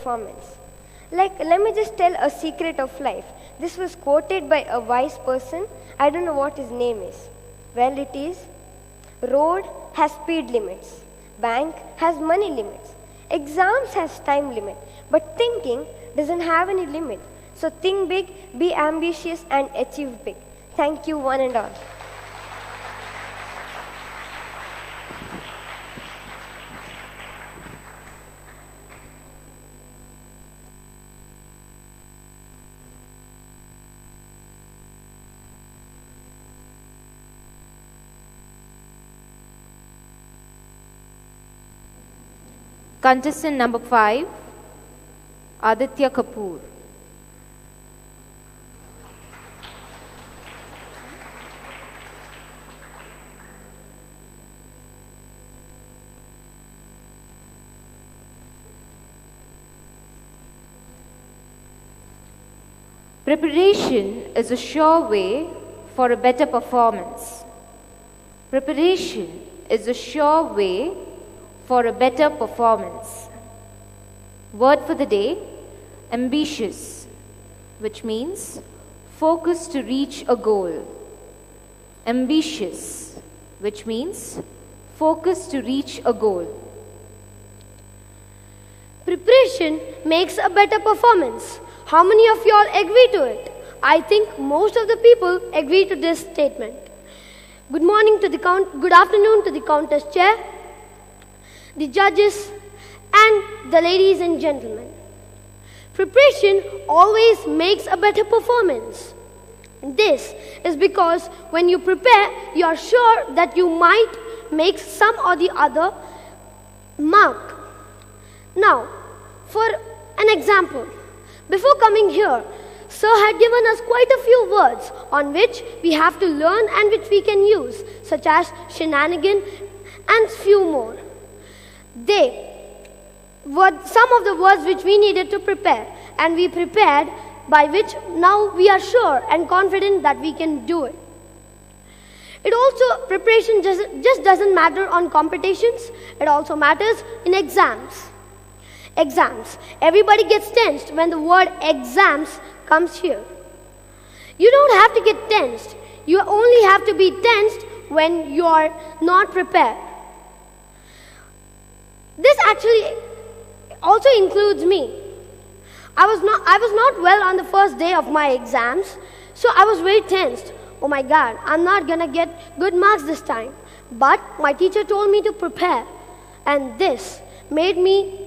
performance. Like, let me just tell a secret of life. This was quoted by a wise person. I don't know what his name is. Well, it is, road has speed limits. Bank has money limits. Exams has time limit. But thinking doesn't have any limit. So think big, be ambitious, and achieve big. Thank you, one and all. Contestant number 5, Aditya Kapoor. Preparation is a sure way for a better performance. Preparation is a sure way for a better performance. Word for the day, ambitious, which means focus to reach a goal. Ambitious, which means focus to reach a goal. Preparation makes a better performance. How many of you all agree to it? I think most of the people agree to this statement. Good afternoon to the contest chair, the judges, and the ladies and gentlemen. Preparation always makes a better performance. This is because when you prepare, you are sure that you might make some or the other mark. Now, for an example, before coming here, Sir had given us quite a few words on which we have to learn and which we can use, such as shenanigan and few more. They were some of the words which we needed to prepare, and we prepared, by which now we are sure and confident that we can do it. It also, preparation just doesn't matter on competitions, it also matters in exams. Exams. Everybody gets tensed when the word exams comes here. You don't have to get tensed. You only have to be tensed when you are not prepared. This actually also includes me. I was not well on the first day of my exams, so I was very tensed. Oh my God, I'm not gonna get good marks this time. But my teacher told me to prepare, and this made me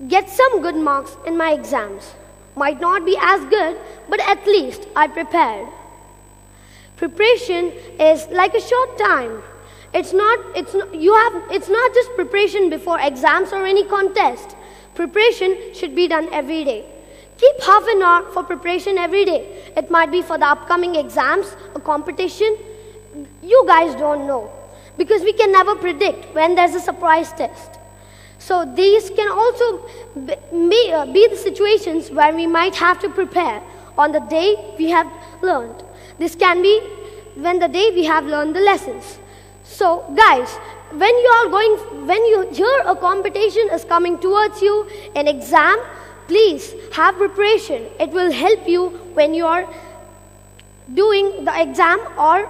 get some good marks in my exams. Might not be as good, but at least I prepared. Preparation is like a short time. It's not just preparation before exams or any contest. Preparation should be done every day. Keep half an hour for preparation every day. It might be for the upcoming exams, a competition. You guys don't know, because we can never predict when there's a surprise test. So these can also be the situations where we might have to prepare on the day we have learned. This can be when the day we have learned the lessons. So guys, when you hear a competition is coming towards you, an exam, please have preparation. It will help you when you are doing the exam or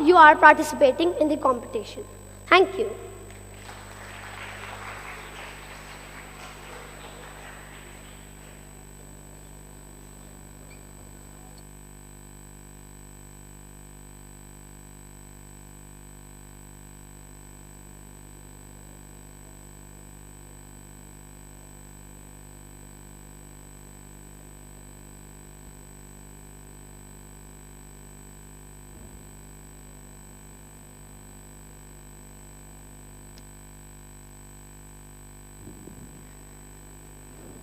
you are participating in the competition. Thank you.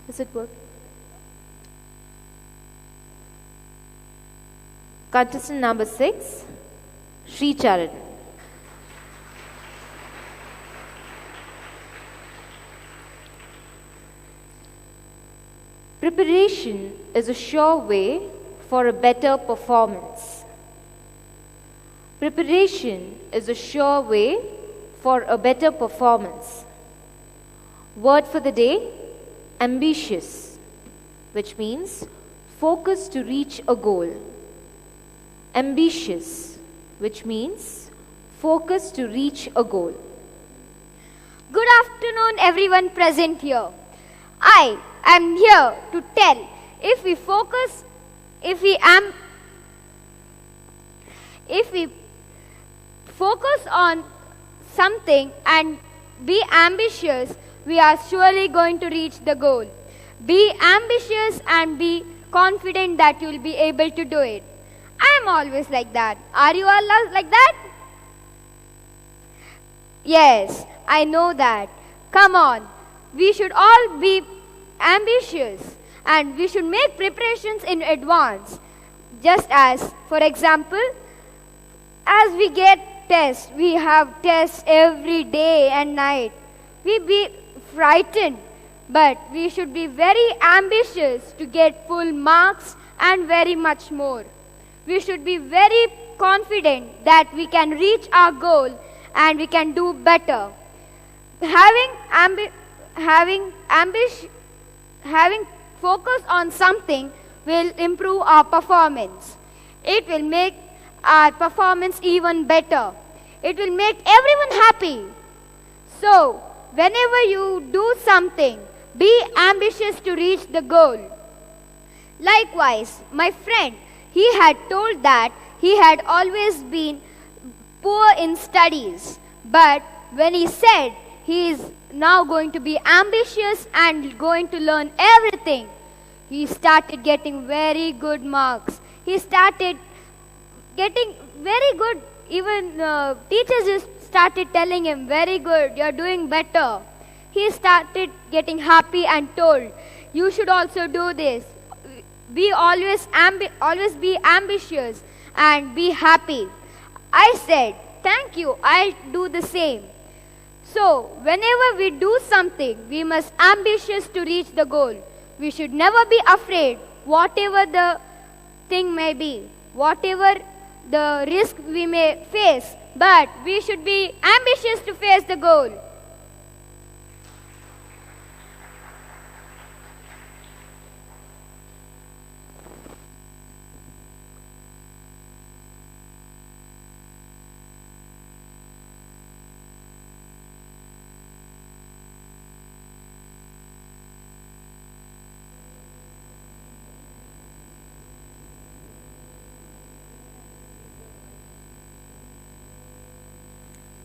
Does it work? Contestant number 6, Sri Charan. Preparation is a sure way for a better performance. Preparation is a sure way for a better performance. Word for the day, ambitious, which means focus to reach a goal. Ambitious, which means focus to reach a goal. Good afternoon, everyone present here. I am here to tell if we focus on something and be ambitious, we are surely going to reach the goal. Be ambitious and be confident that you will be able to do it. I am always like that. Are you all like that? Yes, I know that. Come on. We should all be ambitious and we should make preparations in advance. Just as, for example, as we get tests, we have tests every day and night. We be frightened, but we should be very ambitious to get full marks and very much more. We should be very confident that we can reach our goal and we can do better. Having focus on something will improve our performance. It will make our performance even better. It will make everyone happy. So, whenever you do something, be ambitious to reach the goal. Likewise, my friend, he had told that he had always been poor in studies. But when he said he is now going to be ambitious and going to learn everything, he started getting very good marks. He started getting very good. Even teachers just started telling him, very good, you're doing better. He started getting happy and told, you should also do this. Be always be ambitious and be happy. I said, thank you, I'll do the same. So, whenever we do something, we must ambitious to reach the goal. We should never be afraid, whatever the thing may be, whatever the risk we may face, but we should be ambitious to face the goal.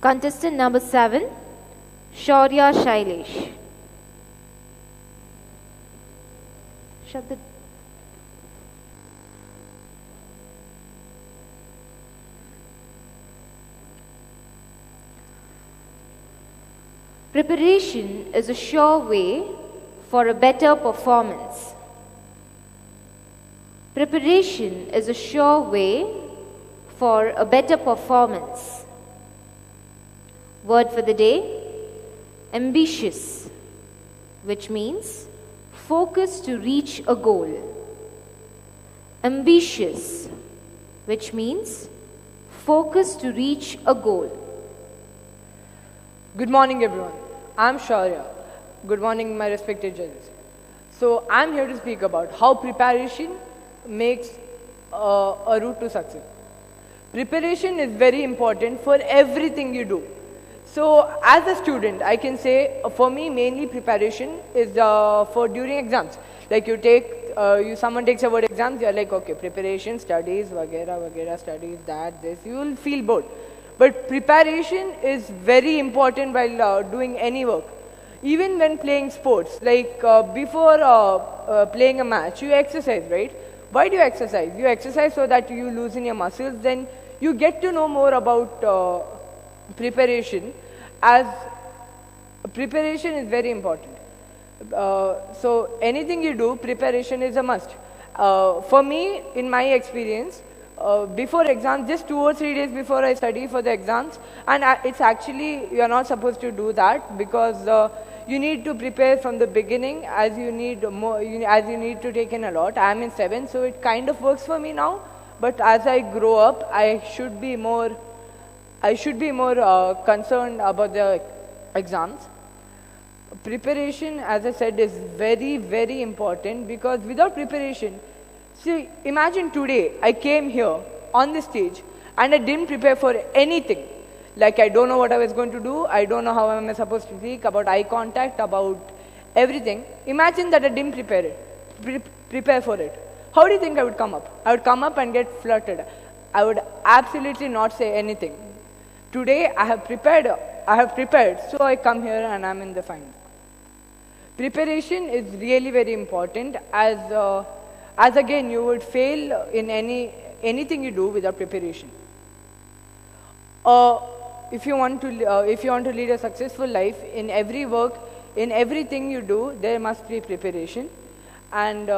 Contestant number 7, Shaurya Shailesh. Shut the... Preparation is a sure way for a better performance. Preparation is a sure way for a better performance. Word for the day, ambitious, which means focus to reach a goal. Ambitious, which means focus to reach a goal. Good morning, everyone. I'm Shaurya. Good morning, my respected judges. So, I'm here to speak about how preparation makes a route to success. Preparation is very important for everything you do. So, as a student, I can say, for me, mainly preparation is for during exams. Like someone takes a word exams, you're like, okay, preparation, studies, vagera, studies, this, you will feel bored. But preparation is very important while doing any work. Even when playing sports, like before playing a match, you exercise, right? Why do you exercise? You exercise so that you loosen your muscles, then you get to know more about preparation, as preparation is very important. So anything you do, preparation is a must. For me, in my experience, before exams, just 2 or 3 days before I study for the exams, and it's actually, you are not supposed to do that, because you need to prepare from the beginning, as you need more, as you need to take in a lot. I am in 7th, so it kind of works for me now, but as I grow up, I should be more concerned about the exams. Preparation, as I said, is very, very important, because without preparation, see, imagine today I came here on the stage and I didn't prepare for anything. Like, I don't know what I was going to do, I don't know how am I supposed to speak, about eye contact, about everything. Imagine that I didn't prepare for it. How do you think I would come up? I would come up and get flirted. I would absolutely not say anything. Today I have prepared, so I come here and I'm in the final. Preparation is really very important, as again you would fail in anything you do without preparation. If you want to lead a successful life, in every work, in everything you do, there must be preparation, and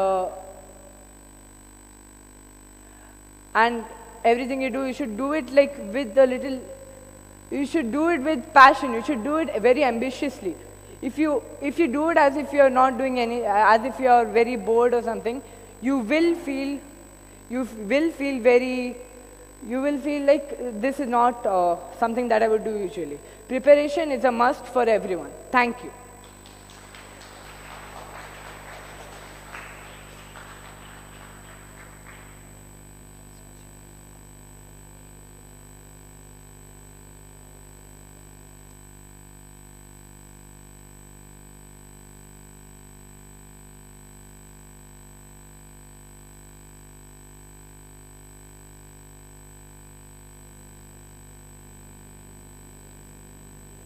everything you do, you should do it like with a little. You should do it with passion. You should do it very ambitiously. If you do it as if you are not doing as if you are very bored or something, you will feel like this is not something that I would do usually. Preparation is a must for everyone. Thank you.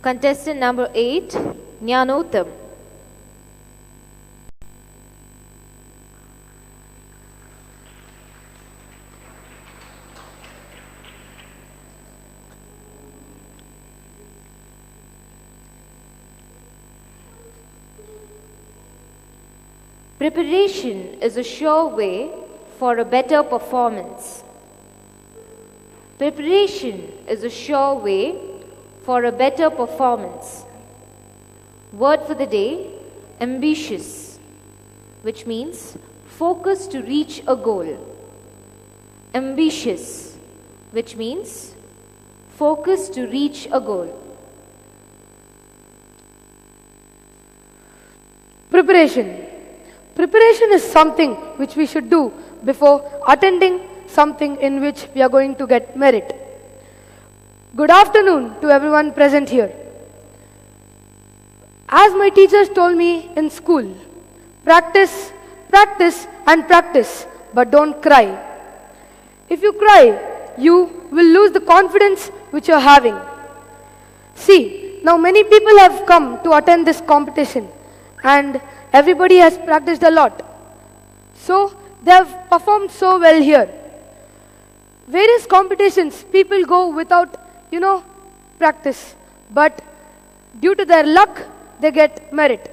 Contestant number 8, Jnanotam. Preparation is a sure way for a better performance. Preparation is a sure way for a better performance. Word for the day, ambitious, which means focus to reach a goal. Ambitious, which means focus to reach a goal. Preparation. Preparation is something which we should do before attending something in which we are going to get merit. Good afternoon to everyone present here. As my teachers told me in school, practice, practice and practice, but don't cry. If you cry, you will lose the confidence which you are having. See, now many people have come to attend this competition and everybody has practiced a lot. So, they have performed so well here. Various competitions, people go without practice, but due to their luck, they get merit.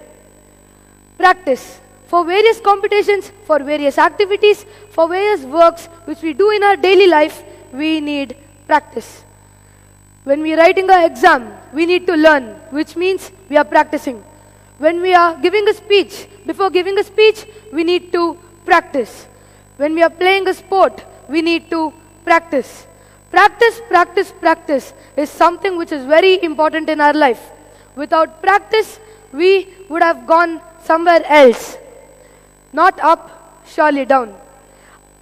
Practice. For various competitions, for various activities, for various works which we do in our daily life, we need practice. When we are writing an exam, we need to learn, which means we are practicing. When we are giving a speech, before giving a speech, we need to practice. When we are playing a sport, we need to practice. Practice, practice, practice is something which is very important in our life. Without practice, we would have gone somewhere else. Not up, surely down.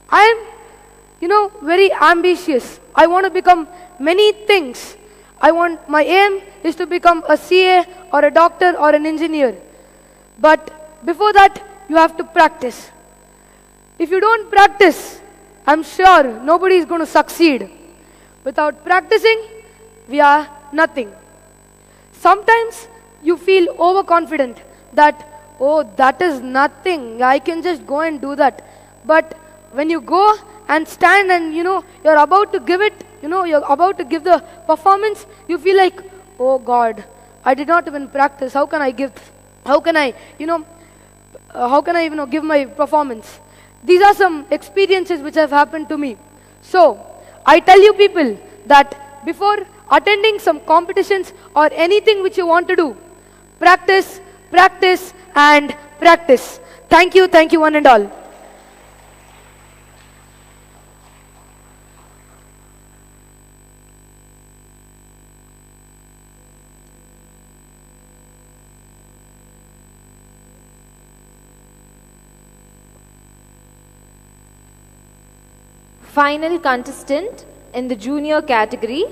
I am, very ambitious. I want to become many things. My aim is to become a CA or a doctor or an engineer. But before that, you have to practice. If you don't practice, I'm sure nobody is going to succeed. Without practicing, we are nothing. Sometimes you feel overconfident that, oh, that is nothing. I can just go and do that. But when you go and stand and, you're about to give it, you're about to give the performance, you feel like, oh God, I did not even practice. How can I give my performance? These are some experiences which have happened to me. So, I tell you people that before attending some competitions or anything which you want to do, practice, practice and practice. Thank you one and all. Final contestant in the junior category,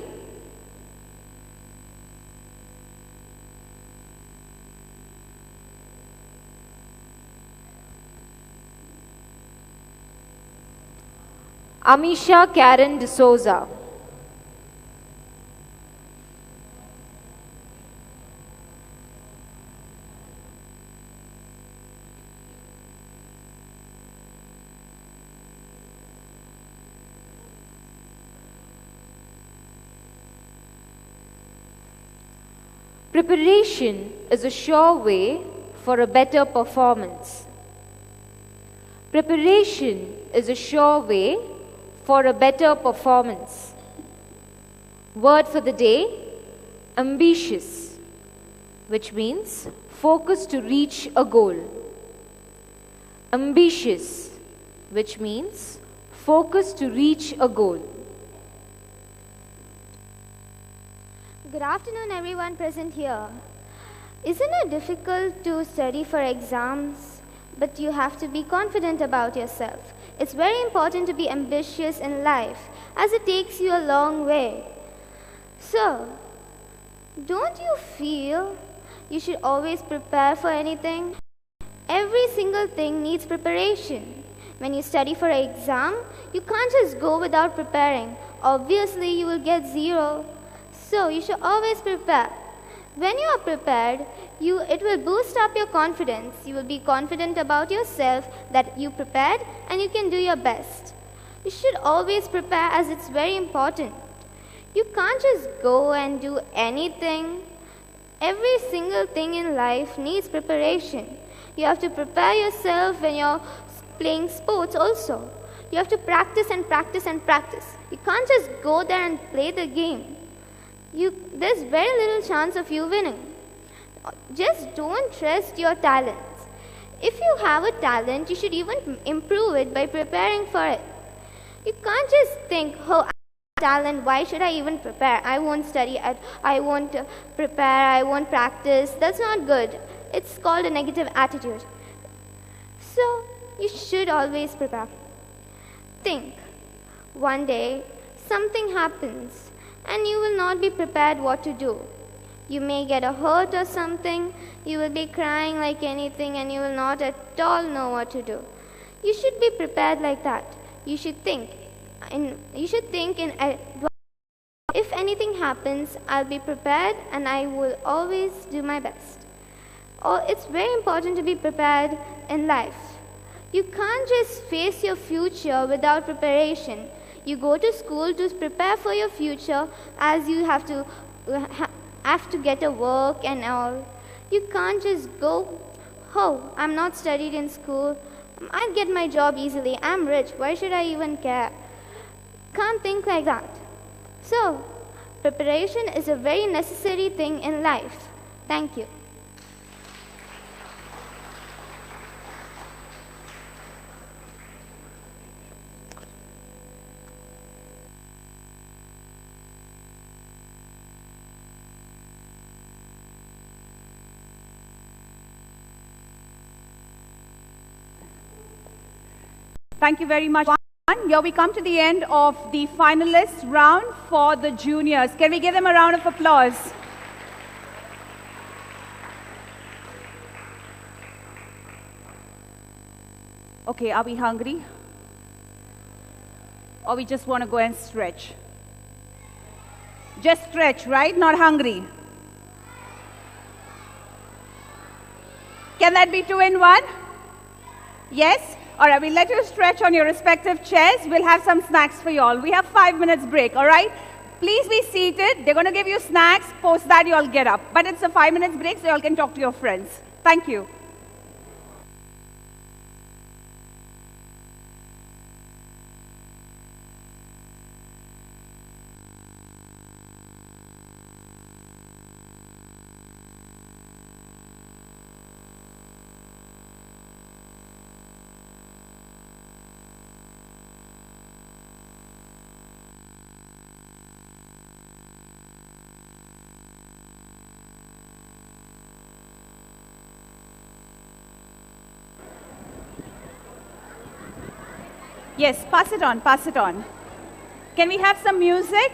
Amisha Karen D'Souza. Preparation is a sure way for a better performance. Preparation is a sure way for a better performance. Word for the day, ambitious, which means focus to reach a goal. Ambitious, which means focus to reach a goal. Good afternoon, everyone present here. Isn't it difficult to study for exams, but you have to be confident about yourself? It's very important to be ambitious in life, as it takes you a long way. So, don't you feel you should always prepare for anything? Every single thing needs preparation. When you study for an exam, you can't just go without preparing. Obviously, you will get 0. So, you should always prepare. When you are prepared, it will boost up your confidence. You will be confident about yourself that you prepared and you can do your best. You should always prepare, as it's very important. You can't just go and do anything. Every single thing in life needs preparation. You have to prepare yourself when you're playing sports also. You have to practice and practice and practice. You can't just go there and play the game. There's very little chance of you winning. Just don't trust your talents. If you have a talent, you should even improve it by preparing for it. You can't just think, oh, I have talent, why should I even prepare? I won't study, I won't prepare, I won't practice. That's not good. It's called a negative attitude. So, you should always prepare. Think, one day, something happens, and you will not be prepared what to do. You may get a hurt or something, you will be crying like anything, and you will not at all know what to do. You should be prepared like that. You should think in advance. If anything happens, I'll be prepared and I will always do my best. It's very important to be prepared in life. You can't just face your future without preparation. You go to school to prepare for your future, as you have to get a work and all. You can't just go, oh, I'm not studied in school. I'll get my job easily. I'm rich. Why should I even care? Can't think like that. So, preparation is a very necessary thing in life. Thank you. Thank you very much. Here we come to the end of the finalist round for the juniors. Can we give them a round of applause? Okay, are we hungry? Or we just want to go and stretch? Just stretch, right? Not hungry. Can that be 2 in 1? Yes? All right, we'll let you stretch on your respective chairs. We'll have some snacks for you all. We have 5 minutes break, all right? Please be seated. They're going to give you snacks. Post that, you all get up. But it's a 5 minutes break, so you all can talk to your friends. Thank you. Yes, pass it on, pass it on. Can we have some music?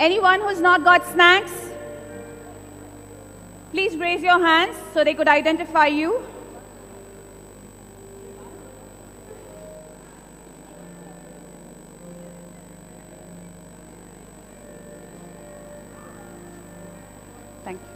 Anyone who's not got snacks, please raise your hands so they could identify you. Thank you.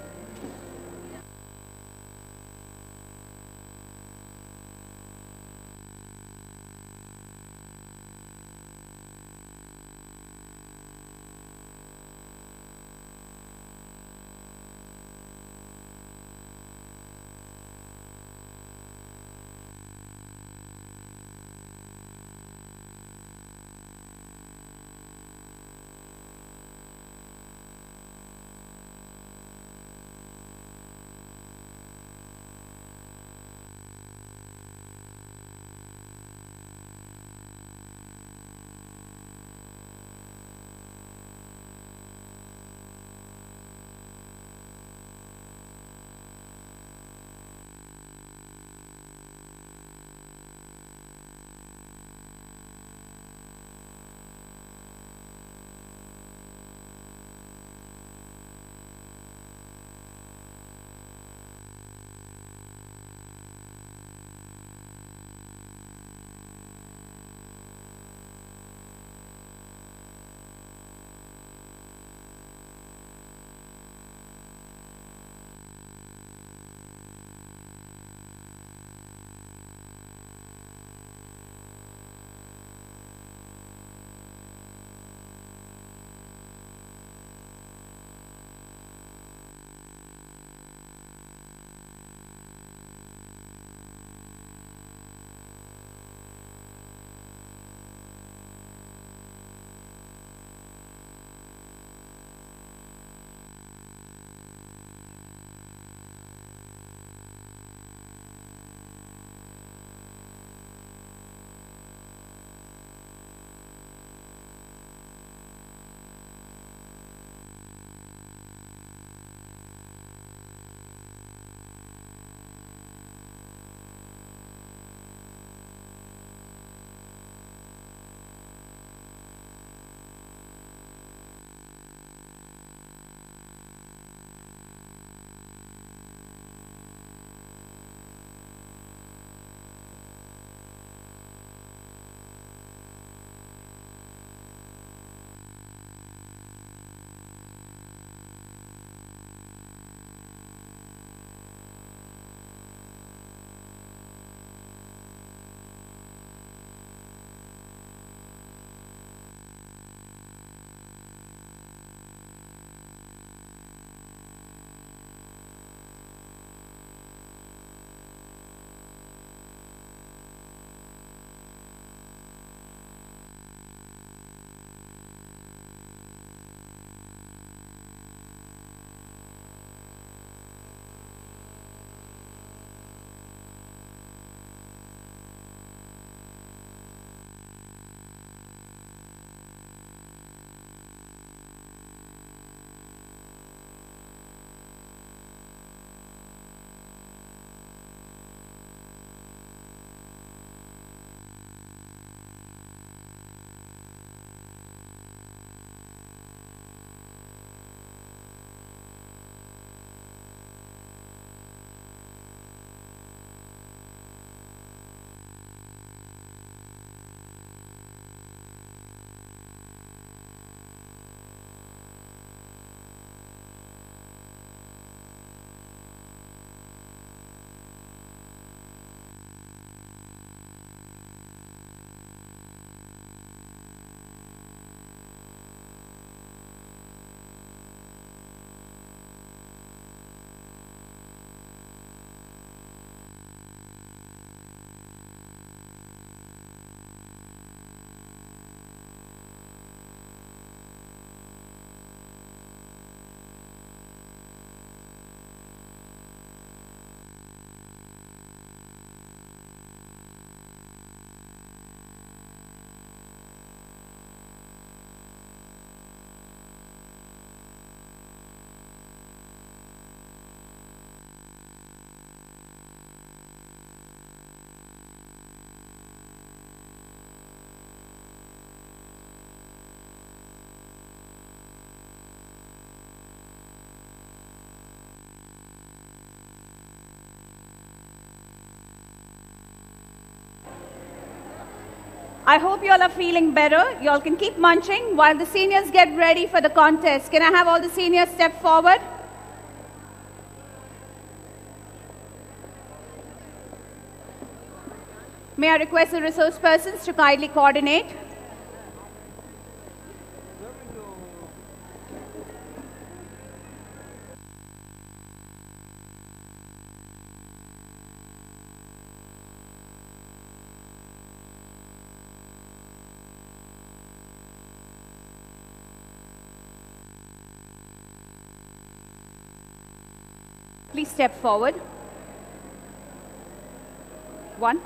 I hope you all are feeling better. You all can keep munching while the seniors get ready for the contest. Can I have all the seniors step forward? May I request the resource persons to kindly coordinate? Please step forward. One.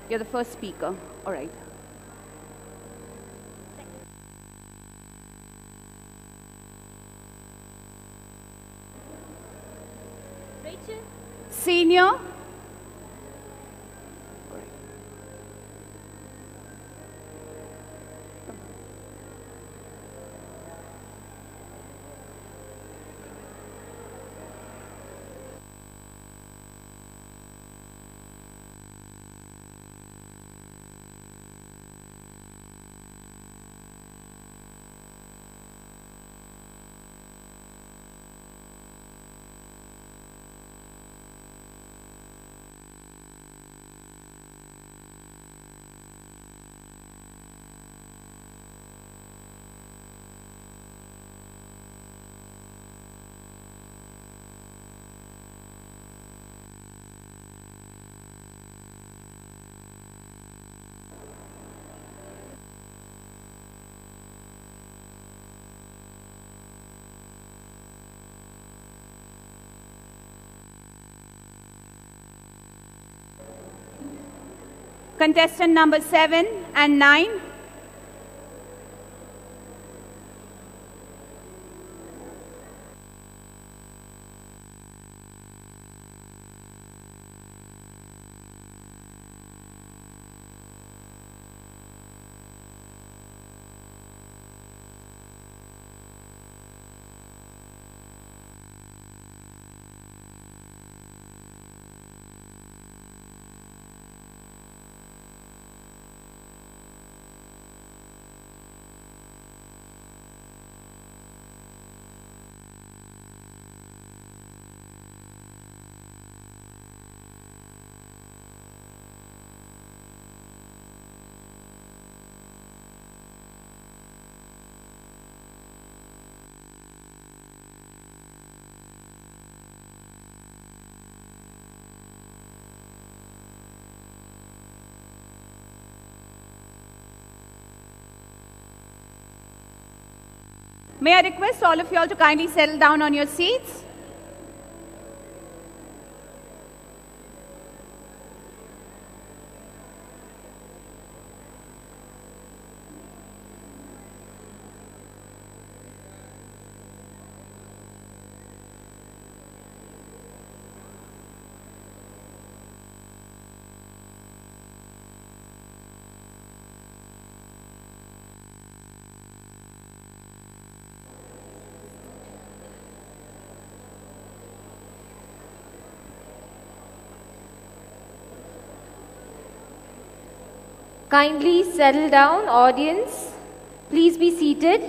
You're the first speaker. All right. Rachel? Senior. Contestant number 7 and 9. May I request all of you all to kindly settle down on your seats? Kindly settle down, audience. Please be seated.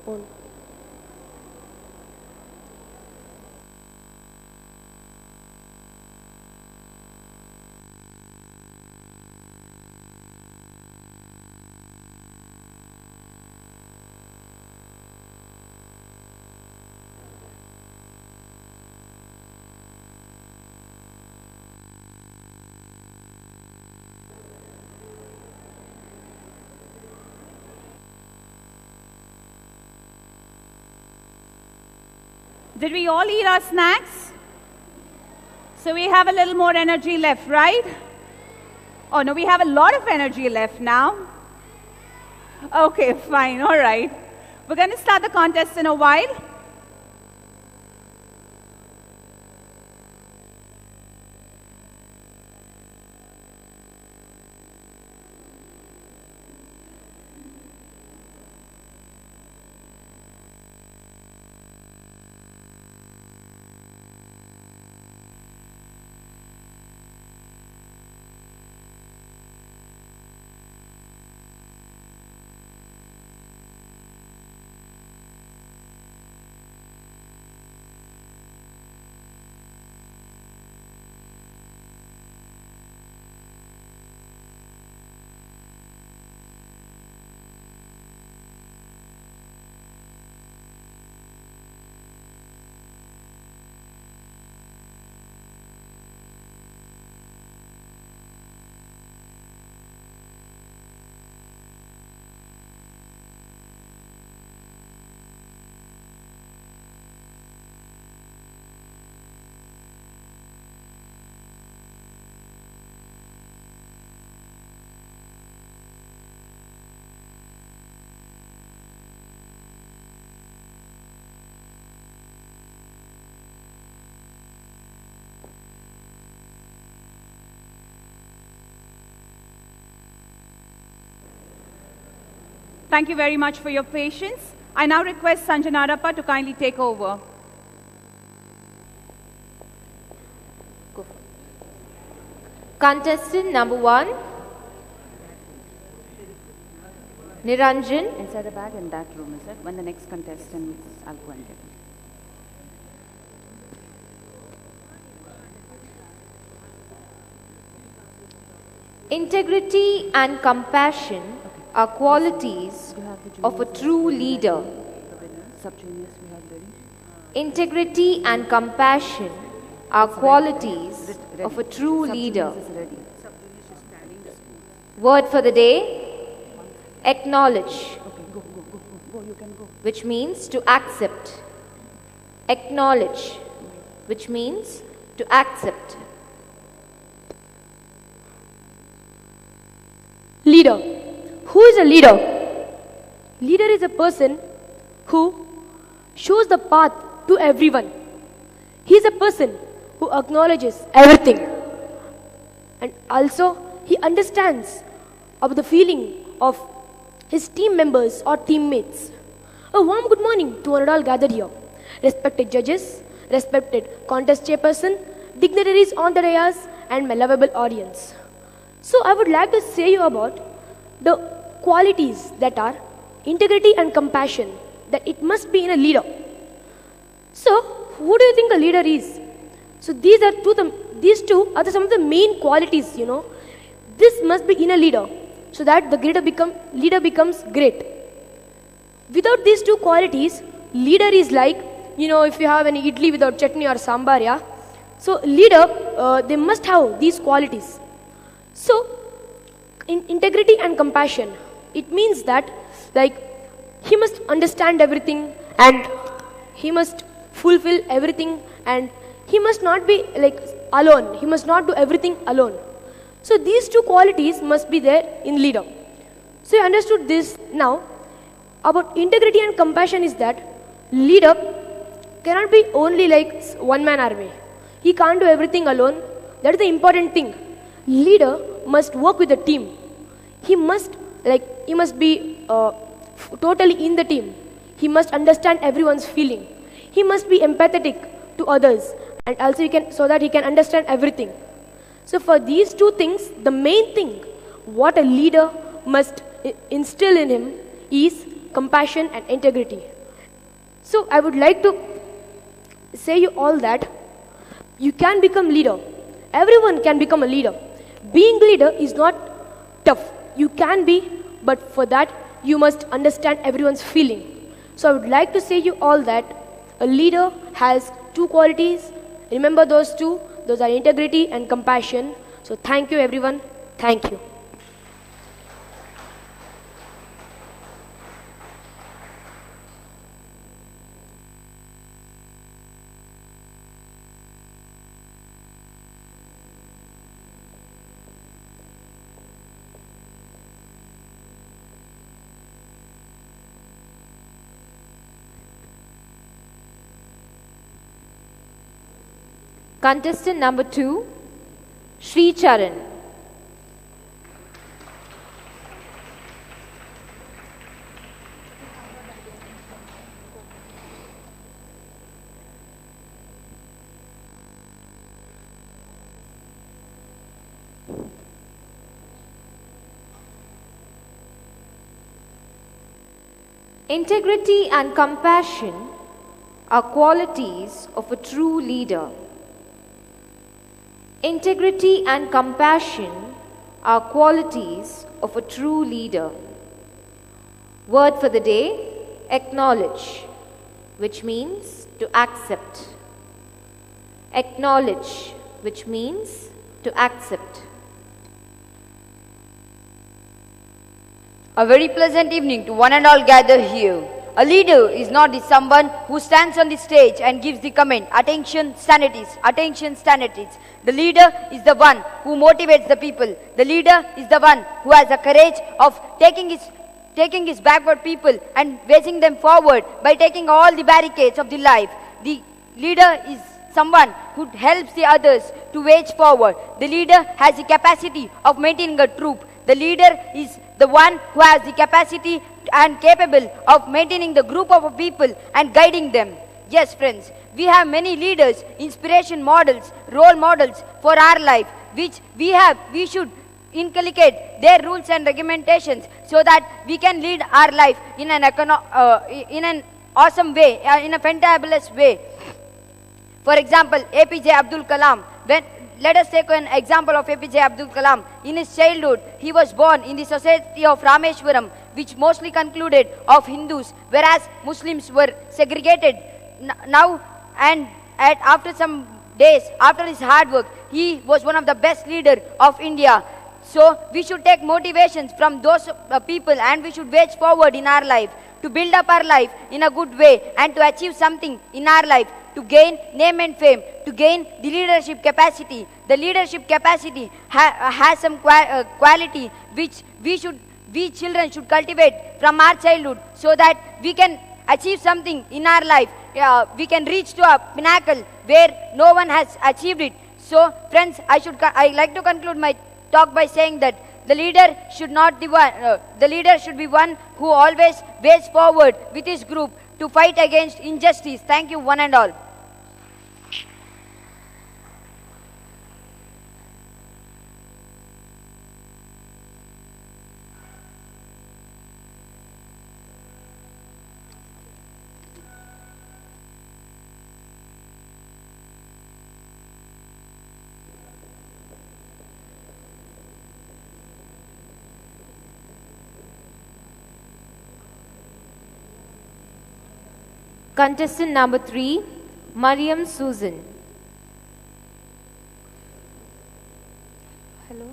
On. Did we all eat our snacks? So we have a little more energy left, right? Oh no, we have a lot of energy left now. Okay, fine, all right. We're going to start the contest in a while. Thank you very much for your patience. I now request Sanjanarappa to kindly take over. Contestant number 1, Niranjan. Inside the bag in that room, is it? When the next contestant, I'll go and get it. Integrity and compassion are qualities of a true leader. Sub-juniors we have ready. Integrity and compassion are qualities of a true leader. Word for the day, acknowledge, which means to accept. Acknowledge, which means to accept. Leader. Who is a leader? Leader is a person who shows the path to everyone. He is a person who acknowledges everything. And also, he understands about the feeling of his team members or teammates. A warm good morning to one and all gathered here. Respected judges, respected contest chairperson, dignitaries on the dais, and my lovable audience. So I would like to say you about the qualities that are integrity and compassion, that it must be in a leader. So, who do you think a leader is? So these two are some of the main qualities, This must be in a leader, so that the leader becomes great. Without these two qualities, leader is like, if you have an idli without chutney or sambar, yeah? So leader, they must have these qualities. So, in integrity and compassion, it means that, he must understand everything and he must fulfill everything and he must not be alone. He must not do everything alone. So these two qualities must be there in leader. So you understood this now. About integrity and compassion is that leader cannot be only like one-man army. He can't do everything alone. That is the important thing. Leader must work with the team. He must be totally in the team. He must understand everyone's feeling. He must be empathetic to others, and also so that he can understand everything. So for these two things, the main thing what a leader must instill in him is compassion and integrity. So I would like to say you all that you can become leader. Everyone can become a leader. Being leader is not tough. You can be, but for that you must understand everyone's feeling. So I would like to say you all that a leader has two qualities. Remember those two. Those are integrity and compassion. So thank you everyone. Thank you. Contestant number 2, Sri Charan. Integrity and compassion are qualities of a true leader. Integrity and compassion are qualities of a true leader. Word for the day, acknowledge, which means to accept. Acknowledge, which means to accept. A very pleasant evening to one and all gathered here. A leader is not someone who stands on the stage and gives the comment, attention, standards, attention, standards. The leader is the one who motivates the people. The leader is the one who has the courage of taking his backward people and raising them forward by taking all the barricades of the life. The leader is someone who helps the others to wage forward. The leader has the capacity of maintaining a troop. The leader is the one who has the capacity and capable of maintaining the group of people and guiding them. Yes, friends, we have many leaders, inspiration models, role models for our life, which we should inculcate their rules and regulations so that we can lead our life in an awesome way, in a fantabulous way. For example, APJ Abdul Kalam. Let us take an example of APJ Abdul Kalam. In his childhood, he was born in the society of Rameshwaram, which mostly concluded of Hindus, whereas Muslims were segregated. Now, and after some days, after his hard work, he was one of the best leaders of India. So, we should take motivations from those people and we should wage forward in our life to build up our life in a good way and to achieve something in our life, to gain name and fame, to gain the leadership capacity. The leadership capacity has some quality which we children should cultivate from our childhood so that we can achieve something in our life. We can reach to a pinnacle where no one has achieved it. So, friends, I like to conclude my talk by saying that the leader should not be one. The leader should be one who always wages forward with his group to fight against injustice. Thank you, one and all. Contestant number 3, Mariam Susan. Hello.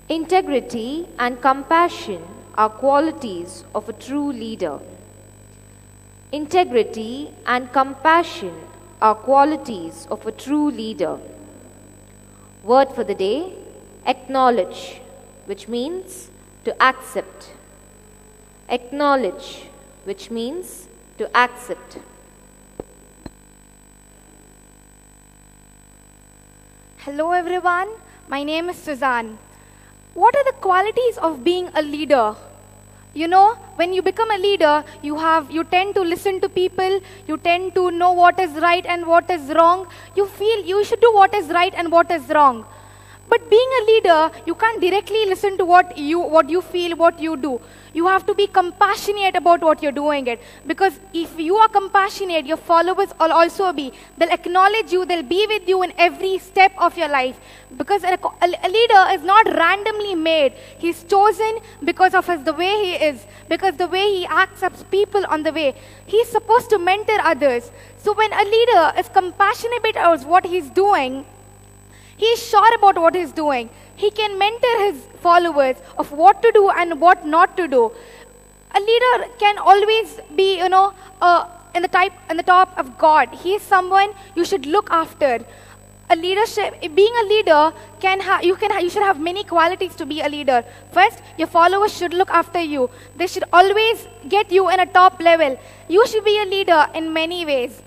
Integrity and compassion are qualities of a true leader. Integrity and compassion are qualities of a true leader. Word for the day, acknowledge, which means to accept. Acknowledge, which means to accept. Hello everyone, my name is Suzanne. What are the qualities of being a leader? You know, when you become a leader, you tend to listen to people, you tend to know what is right and what is wrong. You feel you should do what is right and what is wrong. But being a leader, you can't directly listen to what you feel, what you do. You have to be compassionate about what you're doing it. Because if you are compassionate, your followers will also be. They'll acknowledge you, they'll be with you in every step of your life. Because a leader is not randomly made. He's chosen because of the way he is, because the way he accepts people on the way. He's supposed to mentor others. So when a leader is compassionate about what he's doing, he's sure about what he's doing. He can mentor his followers of what to do and what not to do. A leader can always be, in the top of God. He is someone you should look after. a leadership, being a leader you should have many qualities to be a leader. First, your followers should look after you. They should always get you in a top level. You should be a leader in many ways.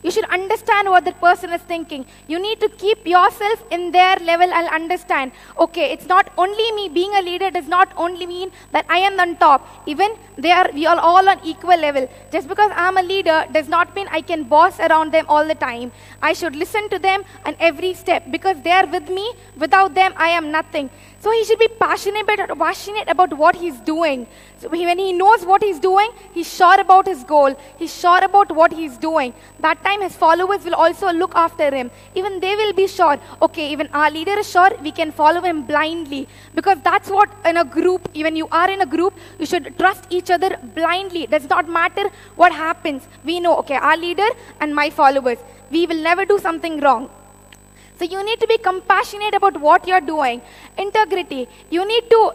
You should understand what that person is thinking. You need to keep yourself in their level and understand, okay, it's not only me. Being a leader does not only mean that I am on top. Even we are all on equal level. Just because I'm a leader does not mean I can boss around them all the time. I should listen to them on every step because they are with me. Without them, I am nothing. So he should be passionate about what he's doing. So when he knows what he's doing, he's sure about his goal. He's sure about what he's doing. That time his followers will also look after him. Even they will be sure, okay, even our leader is sure, we can follow him blindly. Because that's what in a group, when you are in a group, you should trust each other blindly. It does not matter what happens. We know, okay, our leader and my followers, we will never do something wrong. So you need to be compassionate about what you're doing. Integrity. You need to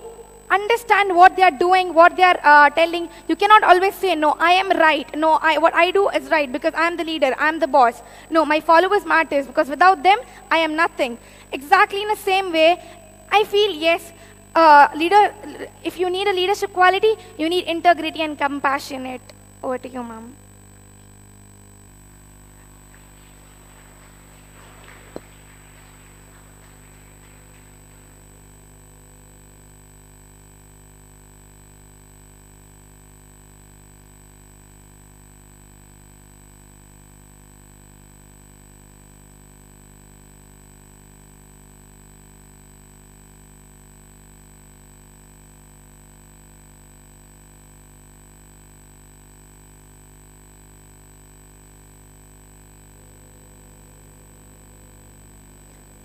understand what they are doing, what they are telling. You cannot always say, no, I am right. No, what I do is right because I am the leader, I am the boss. No, my followers matters because without them, I am nothing. Exactly in the same way, I feel, yes, if you need a leadership quality, you need integrity and compassionate. Over to you, ma'am.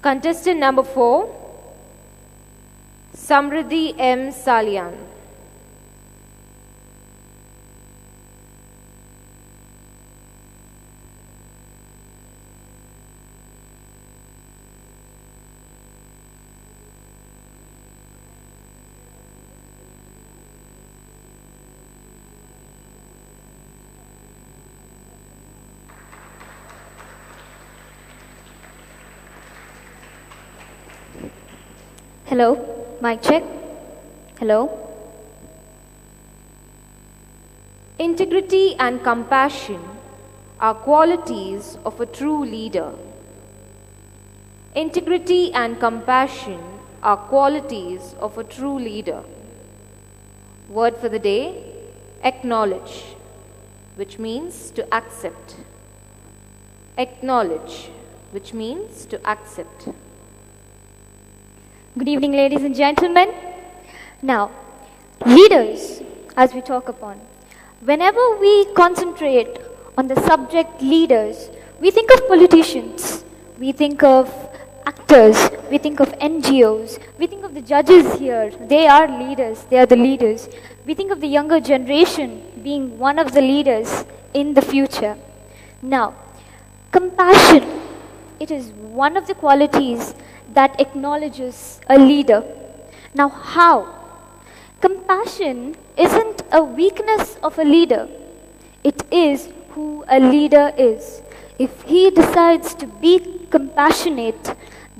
Contestant number 4, Samriddhi M. Salian. Hello, mic check. Hello. Integrity and compassion are qualities of a true leader. Integrity and compassion are qualities of a true leader. Word for the day, acknowledge, which means to accept. Acknowledge, which means to accept. Good evening, ladies and gentlemen. Now, leaders, as we talk upon, whenever we concentrate on the subject leaders, we think of politicians, we think of actors, we think of NGOs, we think of the judges here. They are leaders, they are the leaders. We think of the younger generation being one of the leaders in the future. Now, compassion, it is one of the qualities that acknowledges a leader. Now, how? Compassion isn't a weakness of a leader. It is who a leader is. If he decides to be compassionate,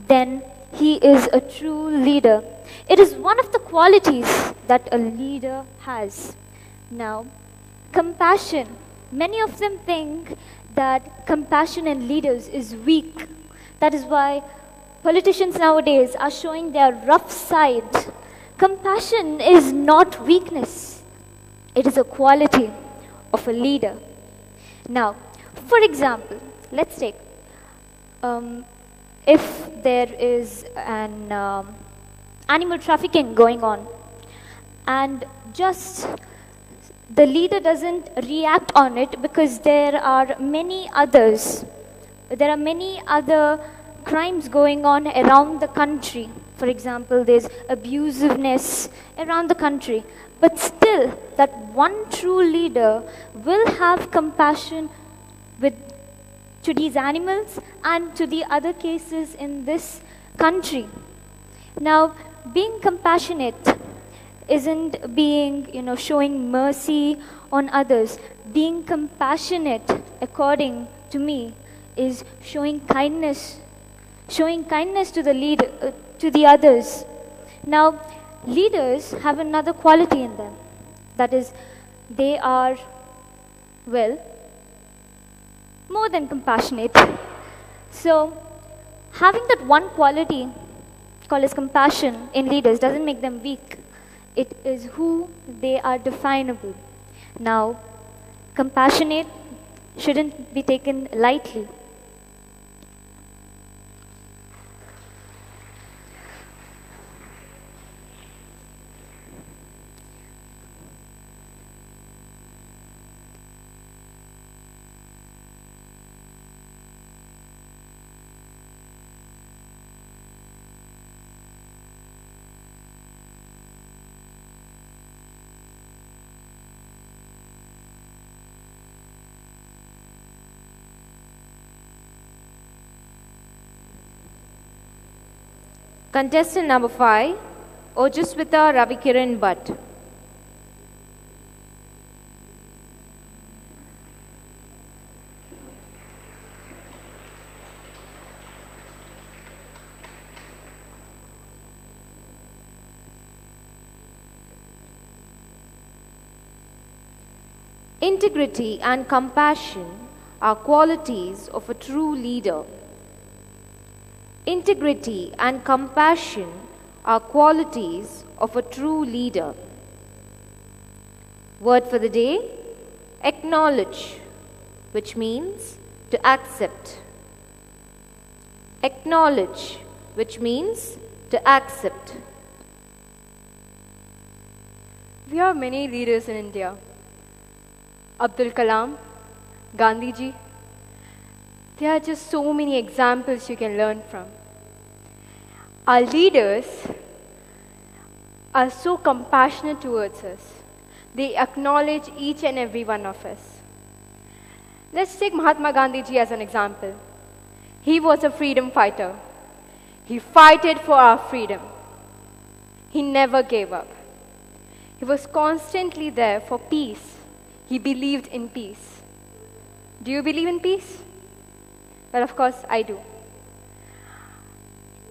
then he is a true leader. It is one of the qualities that a leader has. Now, compassion. Many of them think that compassion in leaders is weak. That is why politicians nowadays are showing their rough side. Compassion is not weakness. It is a quality of a leader. Now, for example, let's take, if there is an animal trafficking going on and just the leader doesn't react on it because there are many other crimes going on around the country. For example, there's abusiveness around the country. But still, that one true leader will have compassion to these animals and to the other cases in this country. Now, being compassionate isn't being, showing mercy on others. Being compassionate, according to me, is showing kindness showing kindness to to the others. Now, leaders have another quality in them. That is, they are, well, more than compassionate. So, having that one quality called as compassion in leaders doesn't make them weak. It is who they are definable. Now, compassionate shouldn't be taken lightly. Contestant number 5, Ojaswita Ravikiran Bhatt. Integrity and compassion are qualities of a true leader. Integrity and compassion are qualities of a true leader. Word for the day, acknowledge, which means to accept. Acknowledge, which means to accept. We have many leaders in India. Abdul Kalam, Gandhiji. There are just so many examples you can learn from. Our leaders are so compassionate towards us. They acknowledge each and every one of us. Let's take Mahatma Gandhiji as an example. He was a freedom fighter. He fought for our freedom. He never gave up. He was constantly there for peace. He believed in peace. Do you believe in peace? Well, of course, I do.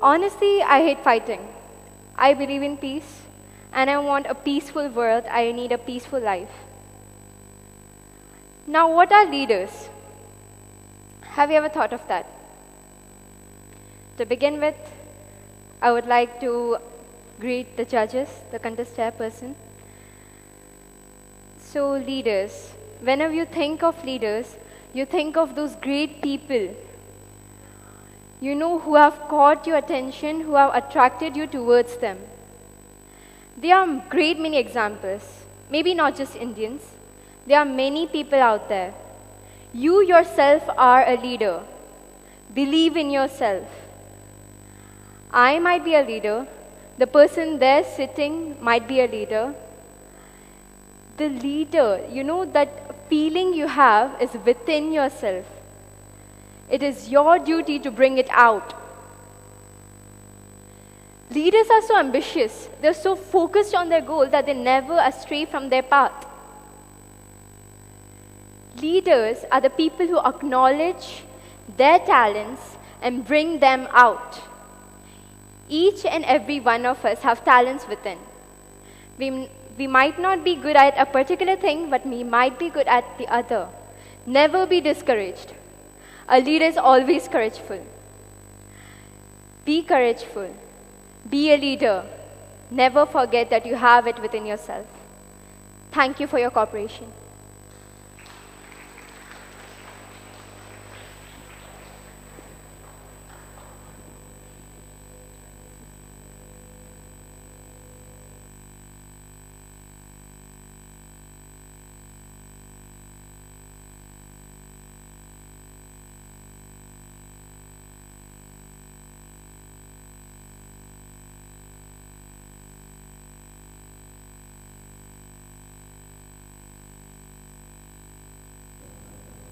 Honestly, I hate fighting. I believe in peace, and I want a peaceful world. I need a peaceful life. Now, what are leaders? Have you ever thought of that? To begin with, I would like to greet the judges, the contest chairperson. So, leaders, whenever you think of leaders, you think of those great people, you know, who have caught your attention, who have attracted you towards them. There are great many examples, maybe not just Indians. There are many people out there. You yourself are a leader. Believe in yourself. I might be a leader. The person there sitting might be a leader. The leader, you know, that feeling you have is within yourself. It is your duty to bring it out. Leaders are so ambitious. They're so focused on their goal that they never astray from their path. Leaders are the people who acknowledge their talents and bring them out. Each and every one of us have talents within. We might not be good at a particular thing, but we might be good at the other. Never be discouraged. A leader is always courageful. Be courageful. Be a leader. Never forget that you have it within yourself. Thank you for your cooperation.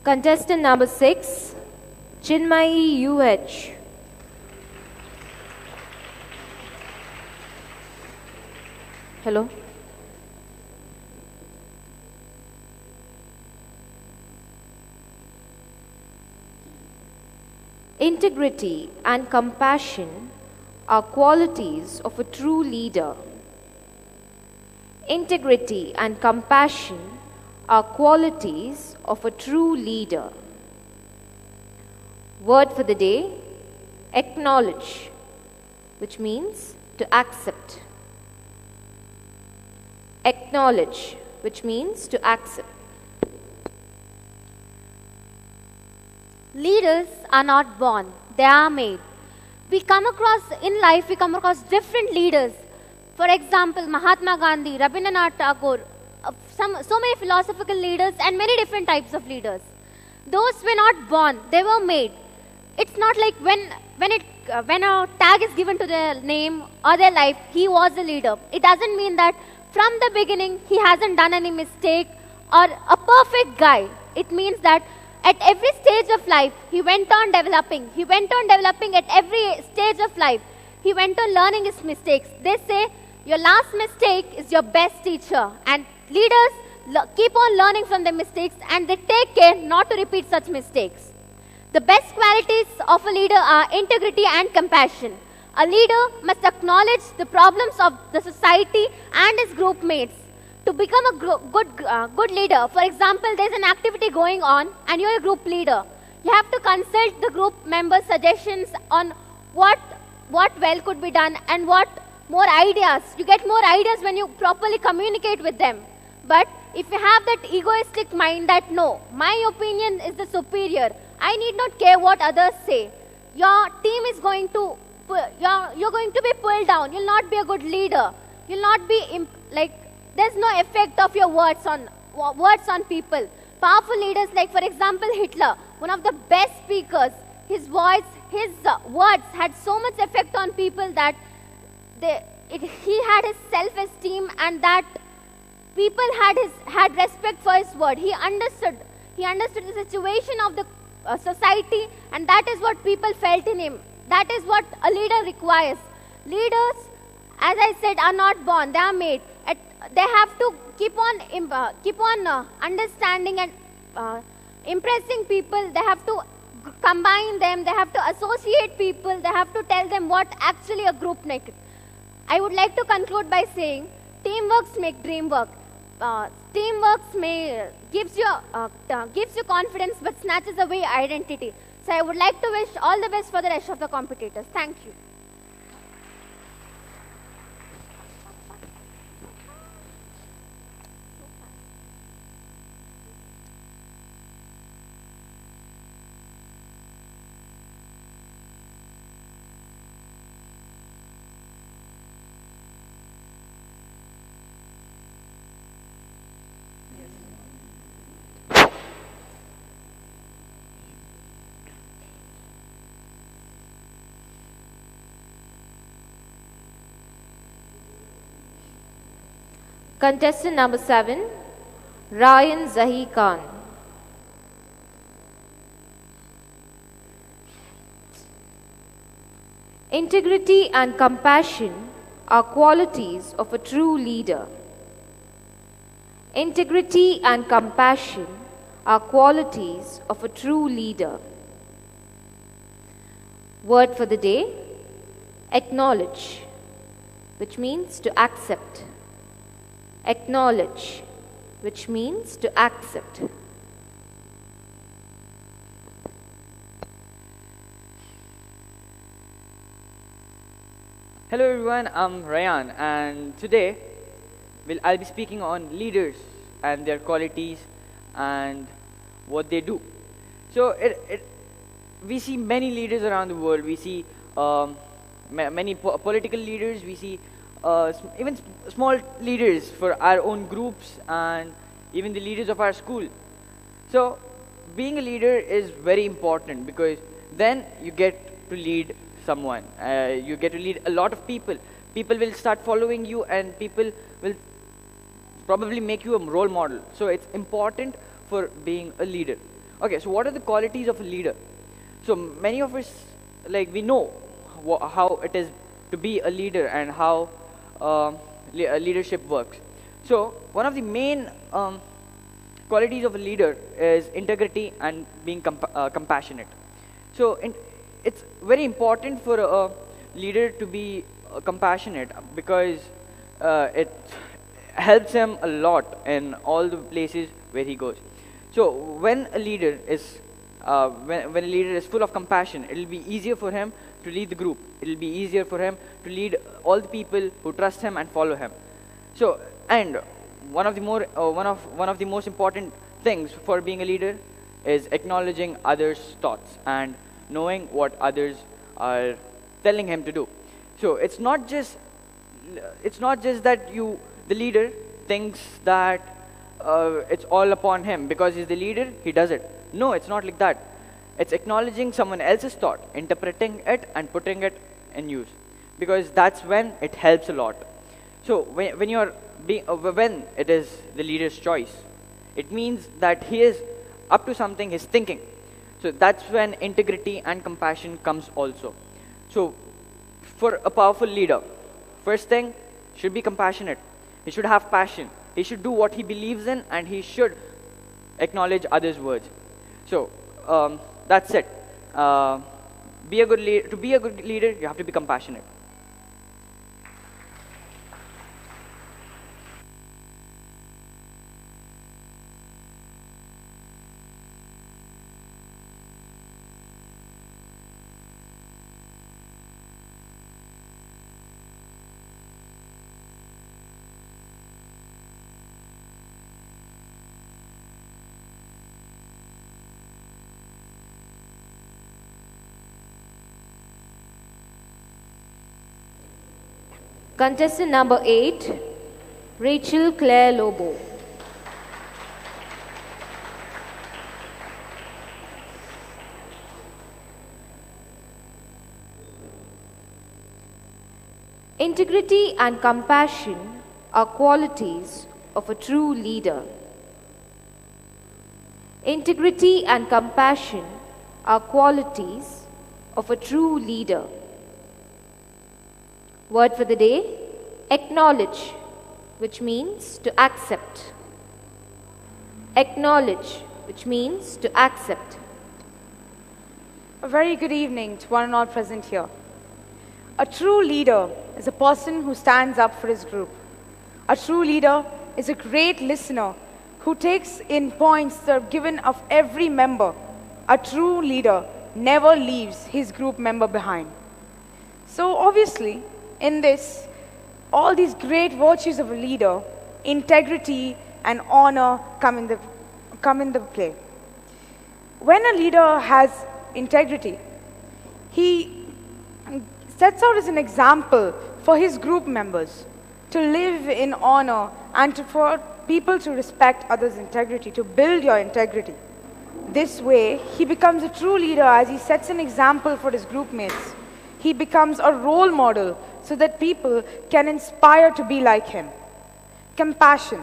Contestant number 6, Chinmayi UH. Hello. Integrity and compassion are qualities of a true leader. Integrity and compassion are qualities of a true leader. Word for the day, acknowledge, which means to accept. Acknowledge, which means to accept. Leaders are not born, they are made. In life, we come across different leaders. For example, Mahatma Gandhi, Rabindranath Tagore, so many philosophical leaders and many different types of leaders. Those were not born, they were made. It's not like when a tag is given to their name or their life, he was a leader. It doesn't mean that from the beginning he hasn't done any mistake or a perfect guy. It means that at every stage of life, he went on developing. He went on developing at every stage of life. He went on learning his mistakes. They say your last mistake is your best teacher. And leaders keep on learning from their mistakes and they take care not to repeat such mistakes. The best qualities of a leader are integrity and compassion. A leader must acknowledge the problems of the society and his group mates. To become a good leader, for example, there's an activity going on and you're a group leader. You have to consult the group members' suggestions on what well could be done and what more ideas. You get more ideas when you properly communicate with them. But if you have that egoistic mind that no, my opinion is the superior, I need not care what others say, your team is going to, you're going to be pulled down. You'll not be a good leader. You'll not be there's no effect of your words on people. Powerful leaders like, for example, Hitler, one of the best speakers, his words had so much effect on people that he had his self-esteem and that people had respect for his word. He understood the situation of the society, and that is what people felt in him. That is what a leader requires. Leaders, as I said, are not born, they are made. They have to keep on understanding and impressing people. They have to combine them. They have to associate people. They have to tell them what actually a group makes. I would like to conclude by saying, teamworks make dream work. Teamwork gives you confidence but snatches away identity. So I would like to wish all the best for the rest of the competitors. Thank you. Contestant number 7, Ryan Zahi Khan. Integrity and compassion are qualities of a true leader. Integrity and compassion are qualities of a true leader. Word for the day, acknowledge, which means to accept. Acknowledge, which means to accept. Hello everyone, I'm Ryan, and today I'll be speaking on leaders and their qualities and what they do. So we see many leaders around the world. We see many political leaders. We see even small leaders for our own groups and even the leaders of our school. So being a leader is very important because then you get to lead someone. You get to lead a lot of people. People will start following you and people will probably make you a role model. So it's important for being a leader. Okay, so what are the qualities of a leader? So many of us, we know how it is to be a leader and how leadership works. So one of the main qualities of a leader is integrity and being compassionate. So it's very important for a leader to be compassionate because it helps him a lot in all the places where he goes. So when a leader is when a leader is full of compassion, it will be easier for him to lead the group. It will be easier for him to lead all the people who trust him and follow him. So, and one of the most important things for being a leader is acknowledging others' thoughts and knowing what others are telling him to do. So it's not just that the leader thinks that it's all upon him because he's the leader, he does it. No, it's not like that. It's acknowledging someone else's thought, interpreting it, and putting it in use, because that's when it helps a lot. So when it is the leader's choice, it means that he is up to something, he's thinking. So that's when integrity and compassion comes also. So for a powerful leader, first thing, should be compassionate. He should have passion. He should do what he believes in, and he should acknowledge others' words. So that's it. To be a good leader, you have to be compassionate. Contestant number 8, Rachel Claire Lobo. Integrity and compassion are qualities of a true leader. Integrity and compassion are qualities of a true leader. Word for the day, acknowledge, which means to accept. Acknowledge, which means to accept. A very good evening to one and all present here. A true leader is a person who stands up for his group. A true leader is a great listener who takes in points that are given of every member. A true leader never leaves his group member behind. So obviously, in this, all these great virtues of a leader, integrity and honor come in the play. When a leader has integrity, he sets out as an example for his group members to live in honor and for people to respect others' integrity, to build your integrity. This way, he becomes a true leader as he sets an example for his group mates. He becomes a role model so that people can inspire to be like him. Compassion,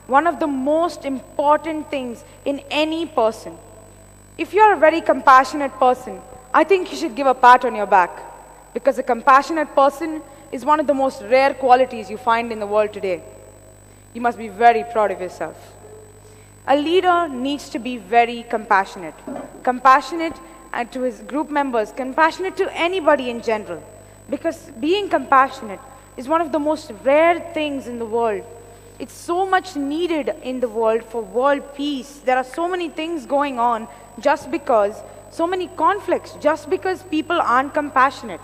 one of the most important things in any person. If you're a very compassionate person, I think you should give a pat on your back, because a compassionate person is one of the most rare qualities you find in the world today. You must be very proud of yourself. A leader needs to be very compassionate. Compassionate and to his group members, compassionate to anybody in general. Because being compassionate is one of the most rare things in the world. It's so much needed in the world for world peace. There are so many things going on just because, so many conflicts, just because people aren't compassionate.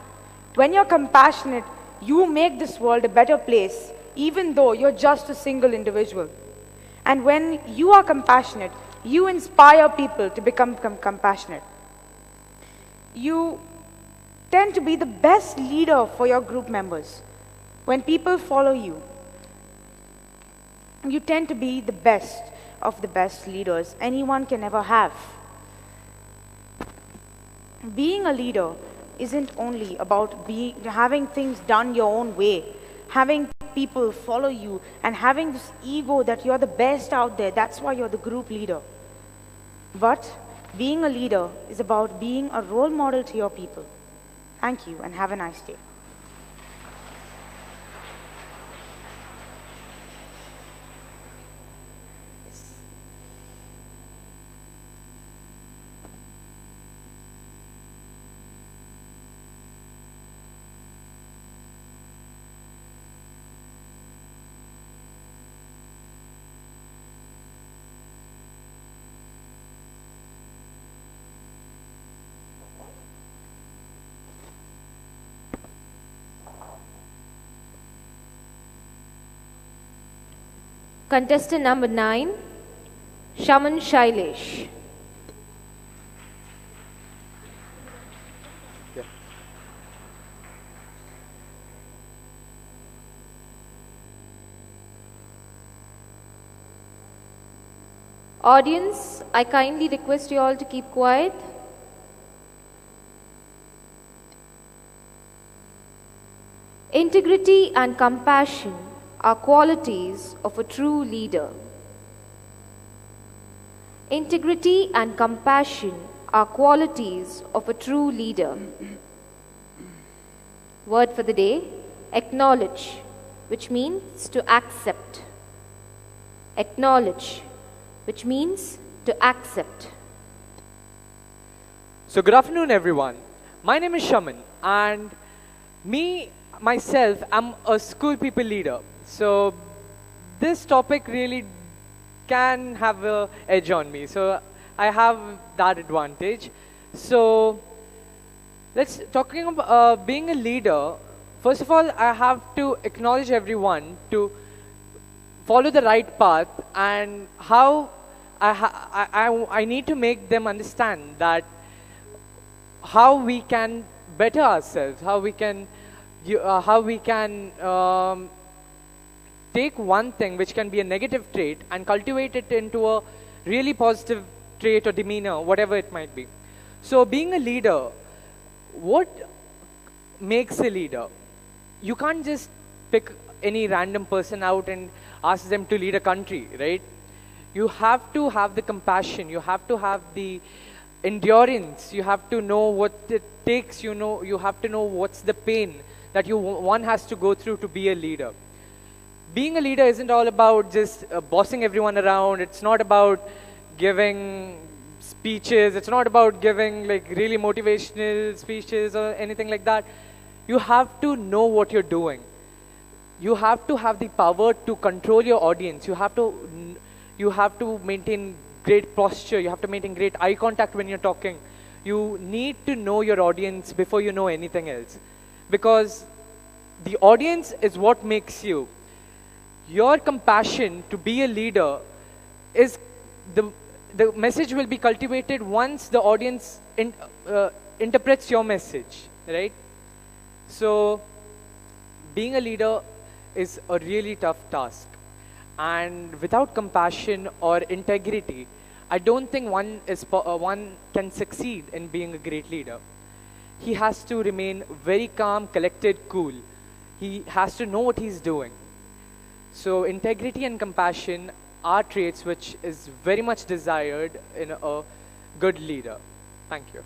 When you're compassionate, you make this world a better place, even though you're just a single individual. And when you are compassionate, you inspire people to become compassionate. You tend to be the best leader for your group members. When people follow you, you tend to be the best of the best leaders anyone can ever have. Being a leader isn't only about having things done your own way, having people follow you, and having this ego that you're the best out there. That's why you're the group leader. But being a leader is about being a role model to your people. Thank you, and have a nice day. Contestant number 9, Shaman Shailesh. Audience, I kindly request you all to keep quiet. Integrity and compassion are qualities of a true leader. Integrity and compassion are qualities of a true leader. Word for the day, acknowledge, which means to accept. Acknowledge, which means to accept. So good afternoon everyone. My name is Shaman and myself, I'm a school people leader. So this topic really can have an edge on me. So I have that advantage. So talking about being a leader, first of all, I have to acknowledge everyone to follow the right path and how I need to make them understand that how we can better ourselves, how we can take one thing which can be a negative trait and cultivate it into a really positive trait or demeanor, whatever it might be. So being a leader, what makes a leader? You can't just pick any random person out and ask them to lead a country, right? You have to have the compassion, you have to have the endurance, you have to know what it takes, you have to know what's the pain that one has to go through to be a leader. Being a leader isn't all about just bossing everyone around. It's not about giving speeches. It's not about giving like really motivational speeches or anything like that. You have to know what you're doing. You have to have the power to control your audience. You have to maintain great posture. You have to maintain great eye contact when you're talking. You need to know your audience before you know anything else. Because the audience is what makes you. Your compassion to be a leader is the message will be cultivated once the audience interprets your message, right? So being a leader is a really tough task, and without compassion or integrity, I don't think one can succeed in being a great leader. He has to remain very calm, collected, cool. He has to know what he's doing. So integrity and compassion are traits which is very much desired in a good leader. Thank you.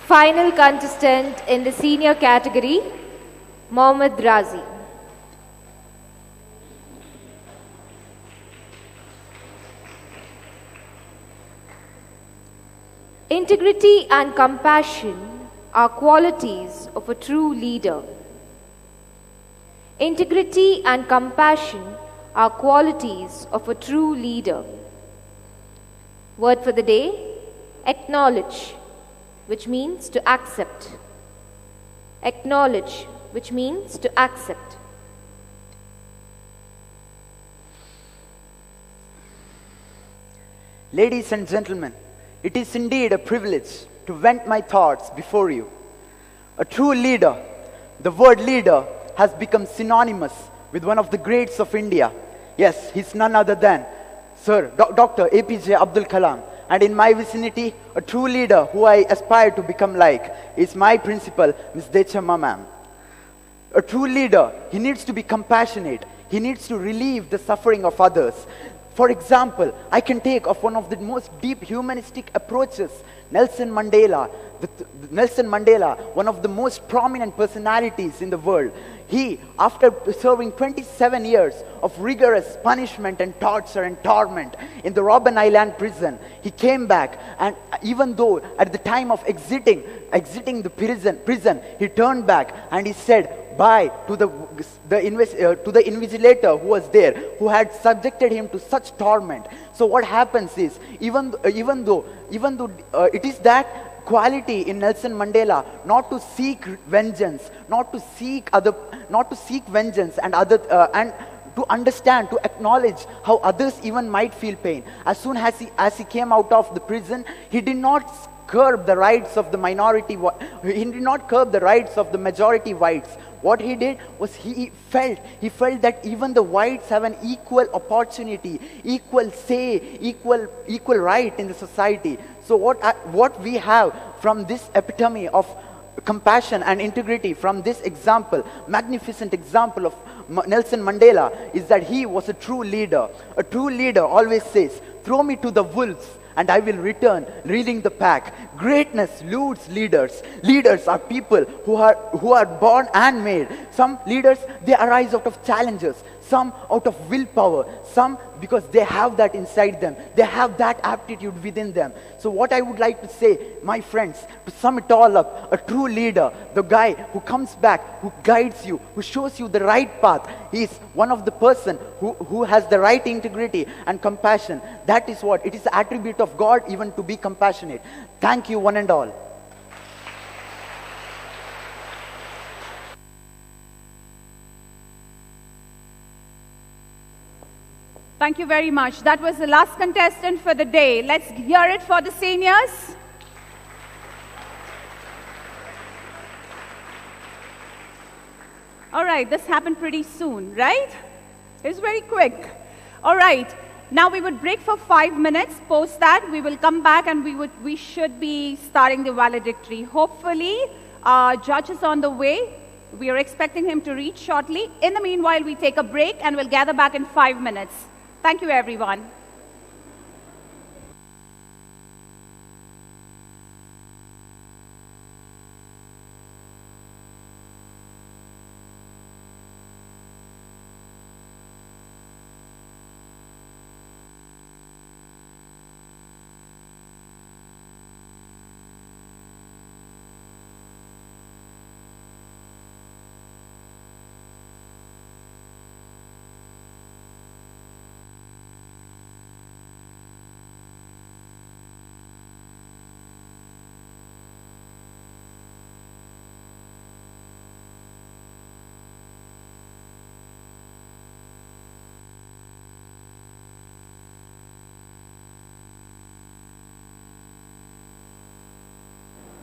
Final contestant in the senior category, Mohammad Razi. Integrity and compassion are qualities of a true leader. Integrity and compassion are qualities of a true leader. Word for the day, acknowledge, which means to accept. Acknowledge, which means to accept. Ladies and gentlemen, it is indeed a privilege to vent my thoughts before you. A true leader, the word leader has become synonymous with one of the greats of India. Yes, he's none other than Sir Dr. APJ Abdul Kalam. And in my vicinity, a true leader who I aspire to become like is my principal, Ms. Dechama ma'am. A true leader, he needs to be compassionate. He needs to relieve the suffering of others. For example, I can take of one of the most deep humanistic approaches, Nelson Mandela. Nelson Mandela, one of the most prominent personalities in the world. He, after serving 27 years of rigorous punishment and torture and torment in the Robben Island prison, he came back, and even though at the time of exiting the prison, he turned back and he said bye to the invigilator who was there, who had subjected him to such torment. So what happens is, even though it is that quality in Nelson Mandela not to seek vengeance, not to seek vengeance and to understand, to acknowledge how others even might feel pain. As soon as he came out of the prison, he did not curb the rights of the minority. He did not curb the rights of the majority whites. What he did was he felt that even the whites have an equal opportunity, equal say, equal right in the society. So what we have from this epitome of compassion and integrity, from this example, magnificent example of Nelson Mandela, is that he was a true leader. A true leader always says, "Throw me to the wolves and I will return leading the pack." Greatness eludes leaders. Leaders are people who are born and made. Some leaders, they arise out of challenges. Some out of willpower. Some because they have that inside them. They have that aptitude within them. So what I would like to say, my friends, to sum it all up, a true leader, the guy who comes back, who guides you, who shows you the right path, he is one of the person who has the right integrity and compassion. That is what, it is the attribute of God even to be compassionate. Thank you, one and all. Thank you very much. That was the last contestant for the day. Let's hear it for the seniors. All right, this happened pretty soon, right? It was very quick. All right, now we would break for 5 minutes. Post that, we will come back and we should be starting the valedictory. Hopefully, our judge is on the way. We are expecting him to reach shortly. In the meanwhile, we take a break and we'll gather back in 5 minutes. Thank you, everyone.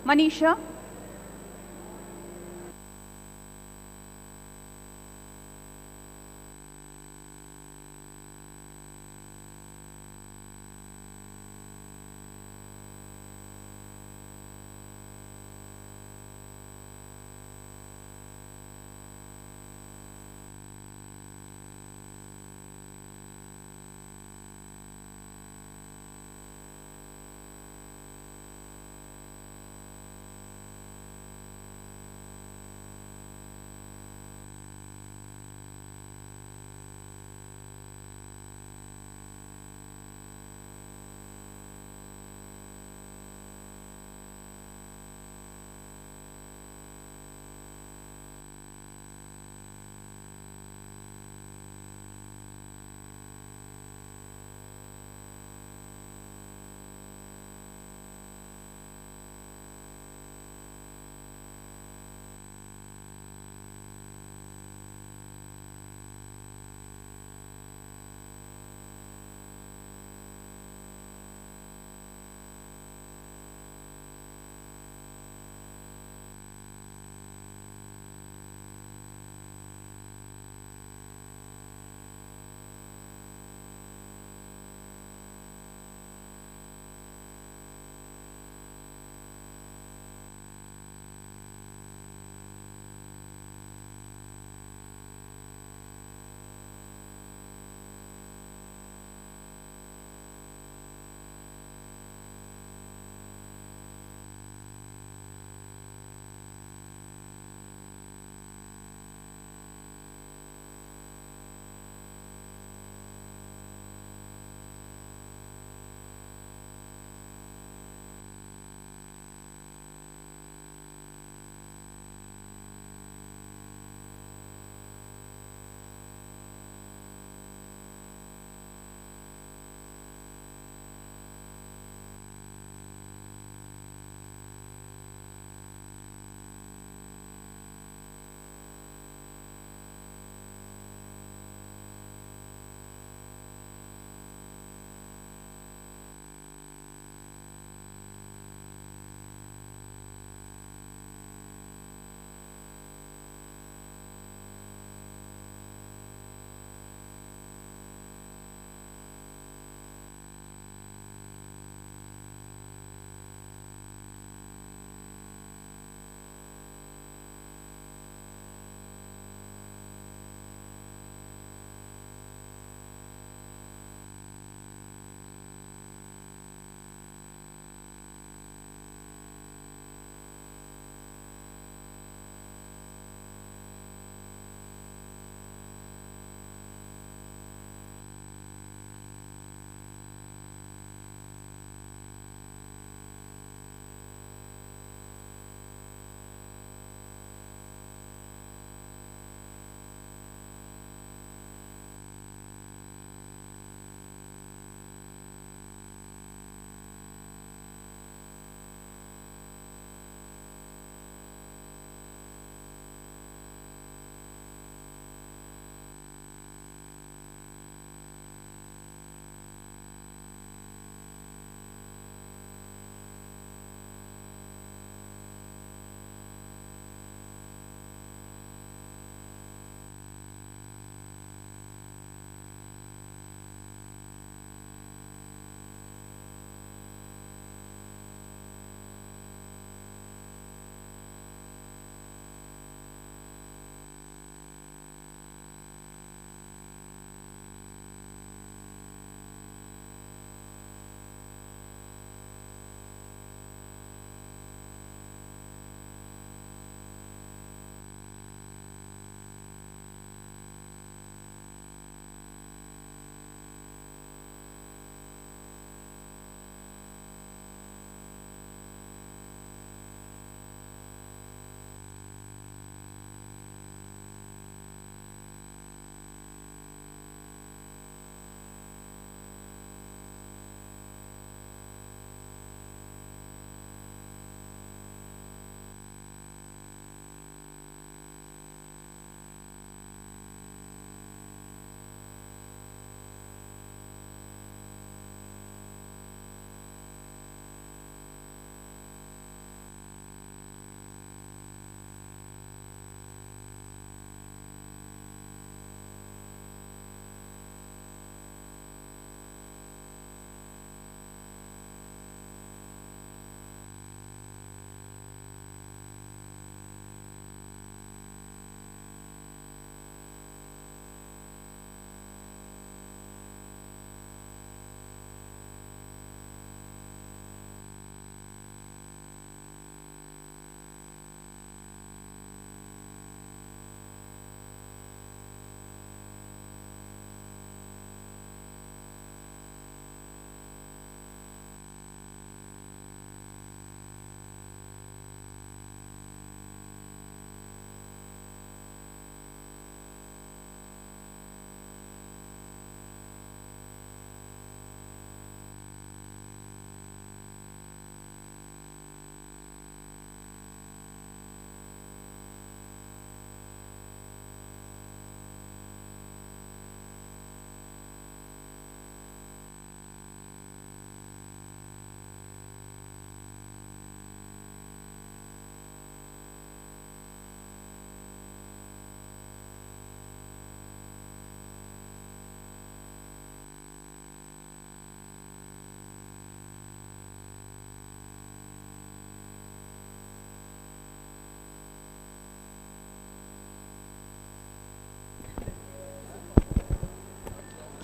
Manisha.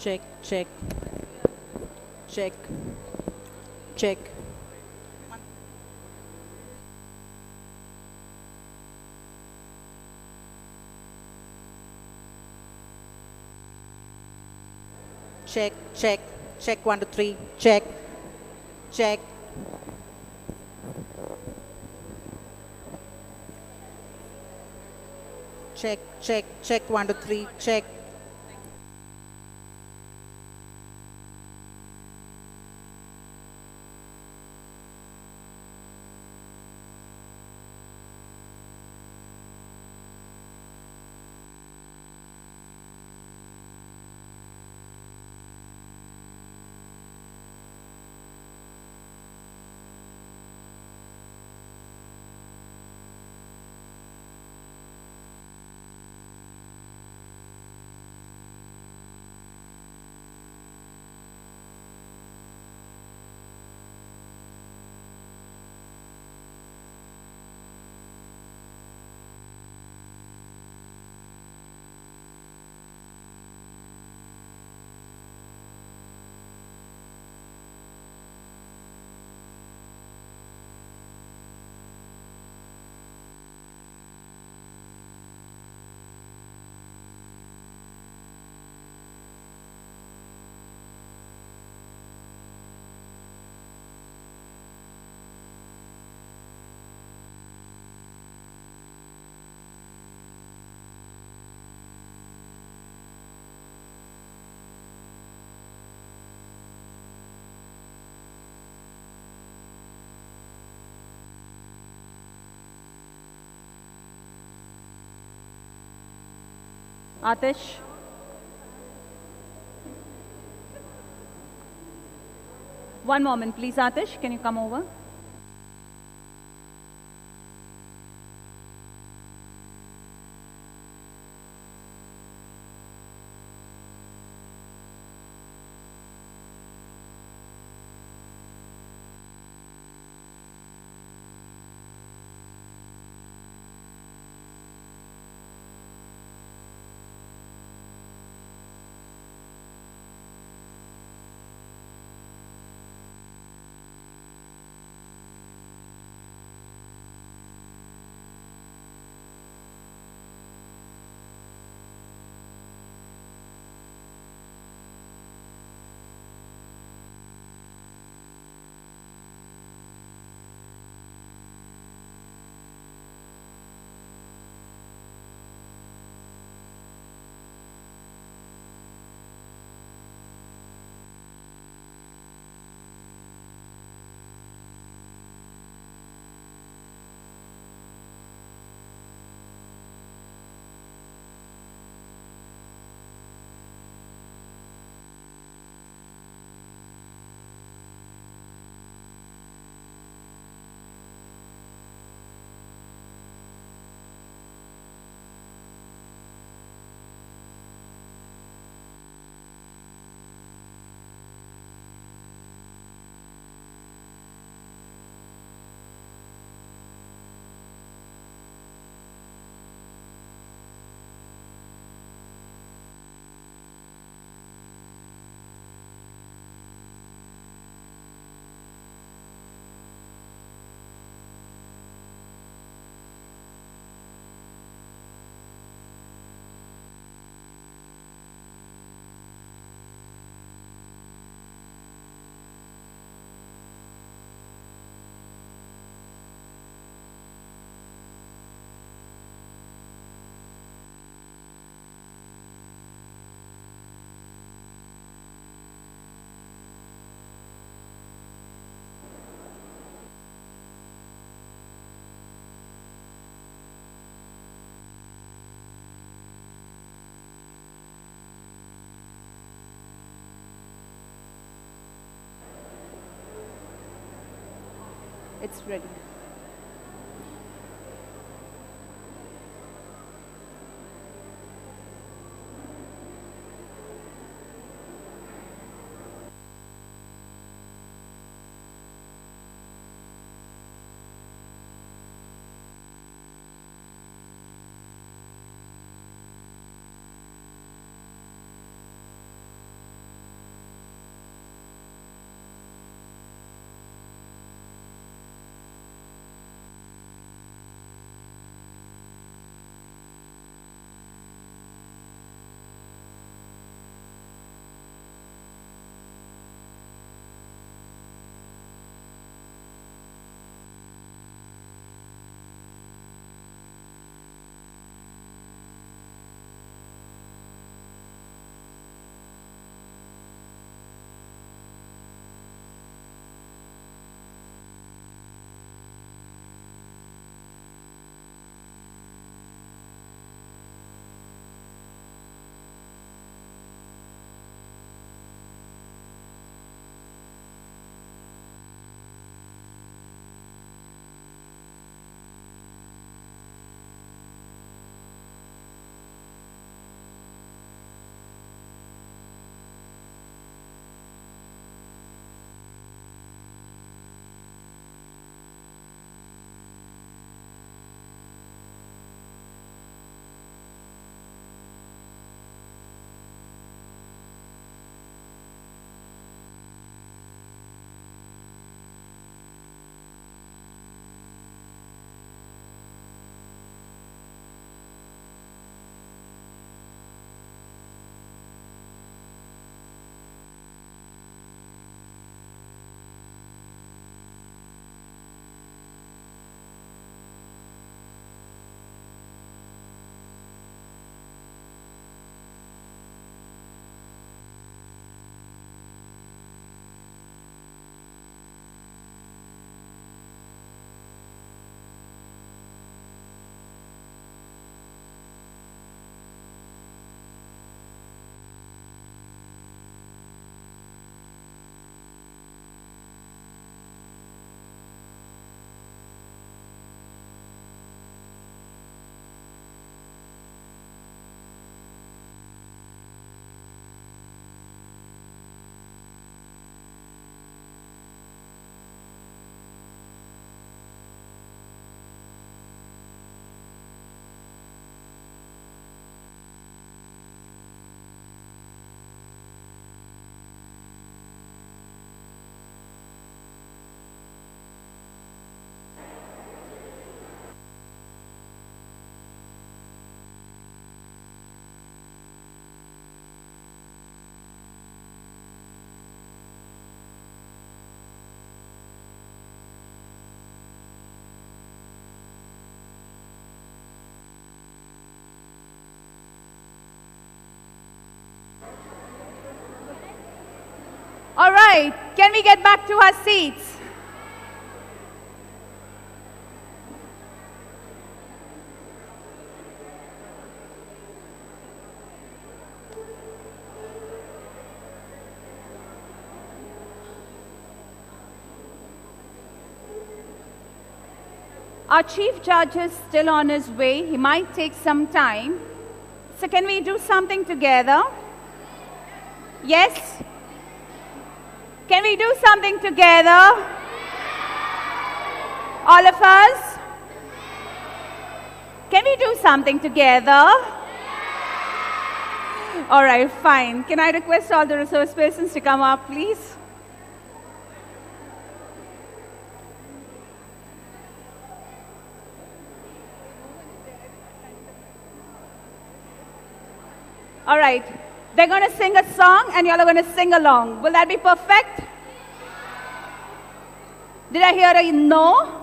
Check, check. Check. Check. Check, check. Check 1, 2, 3. Check. Check. Check, check, check 1, 2, 3. Check. Atish. One moment, please, Atish. Can you come over? It's ready. All right, can we get back to our seats? Our chief judge is still on his way. He might take some time. So can we do something together? Yes? Can we do something together? All of us? Can we do something together? All right, fine. Can I request all the resource persons to come up, please? All right. They're going to sing a song and y'all are going to sing along. Will that be perfect? Did I hear a no?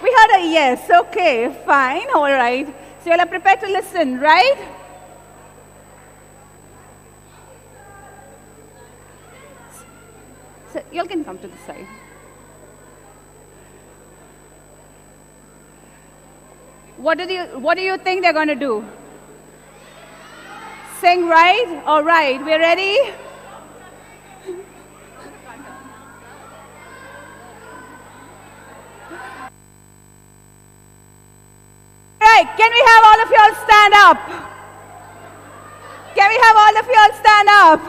We heard a yes. Okay, fine. All right. So y'all are prepared to listen, right? So y'all can come to the side. What do you think they're going to do? Sing, right? All right, we're ready? Right, can we have all of y'all stand up? Can we have all of y'all stand up?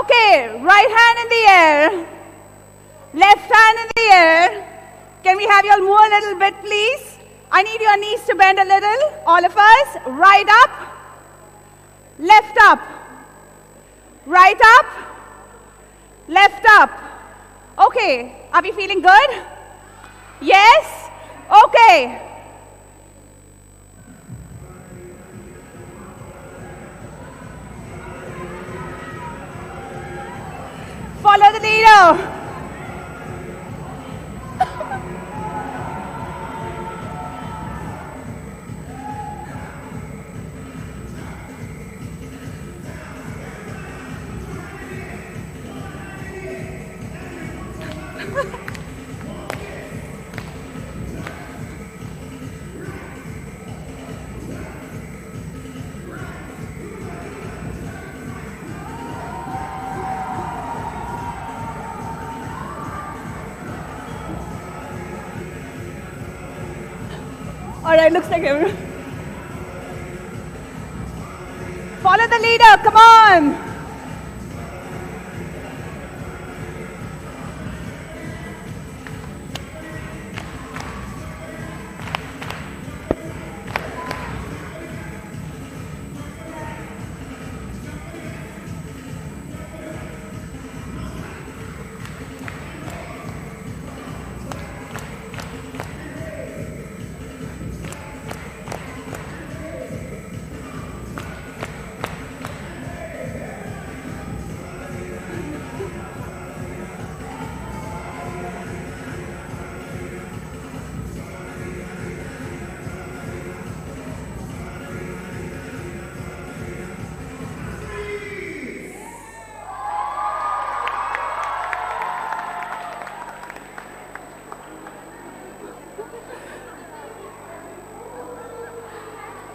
Okay, right hand in the air, left hand in the air. Can we have y'all move a little bit, please? I need your knees to bend a little, all of us. Right up. Left up, right up, left up. Okay, are we feeling good? Yes? Okay. Follow the leader. All right, looks like everyone. Follow the leader, come on.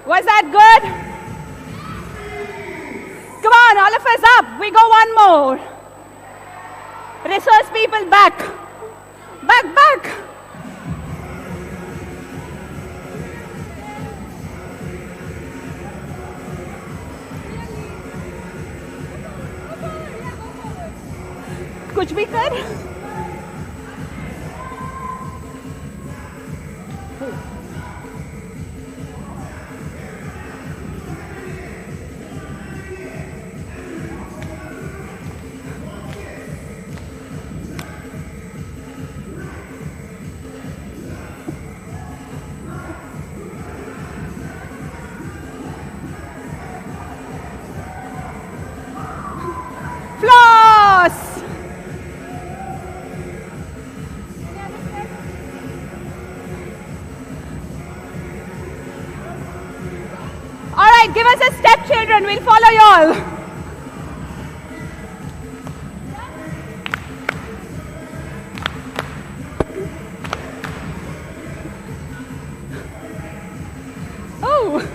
Was that good? Come on, all of us up. We go one more. Resource people back. Back, back. कुछ भी कर floss Give us a step, children. We'll follow you all. Oh.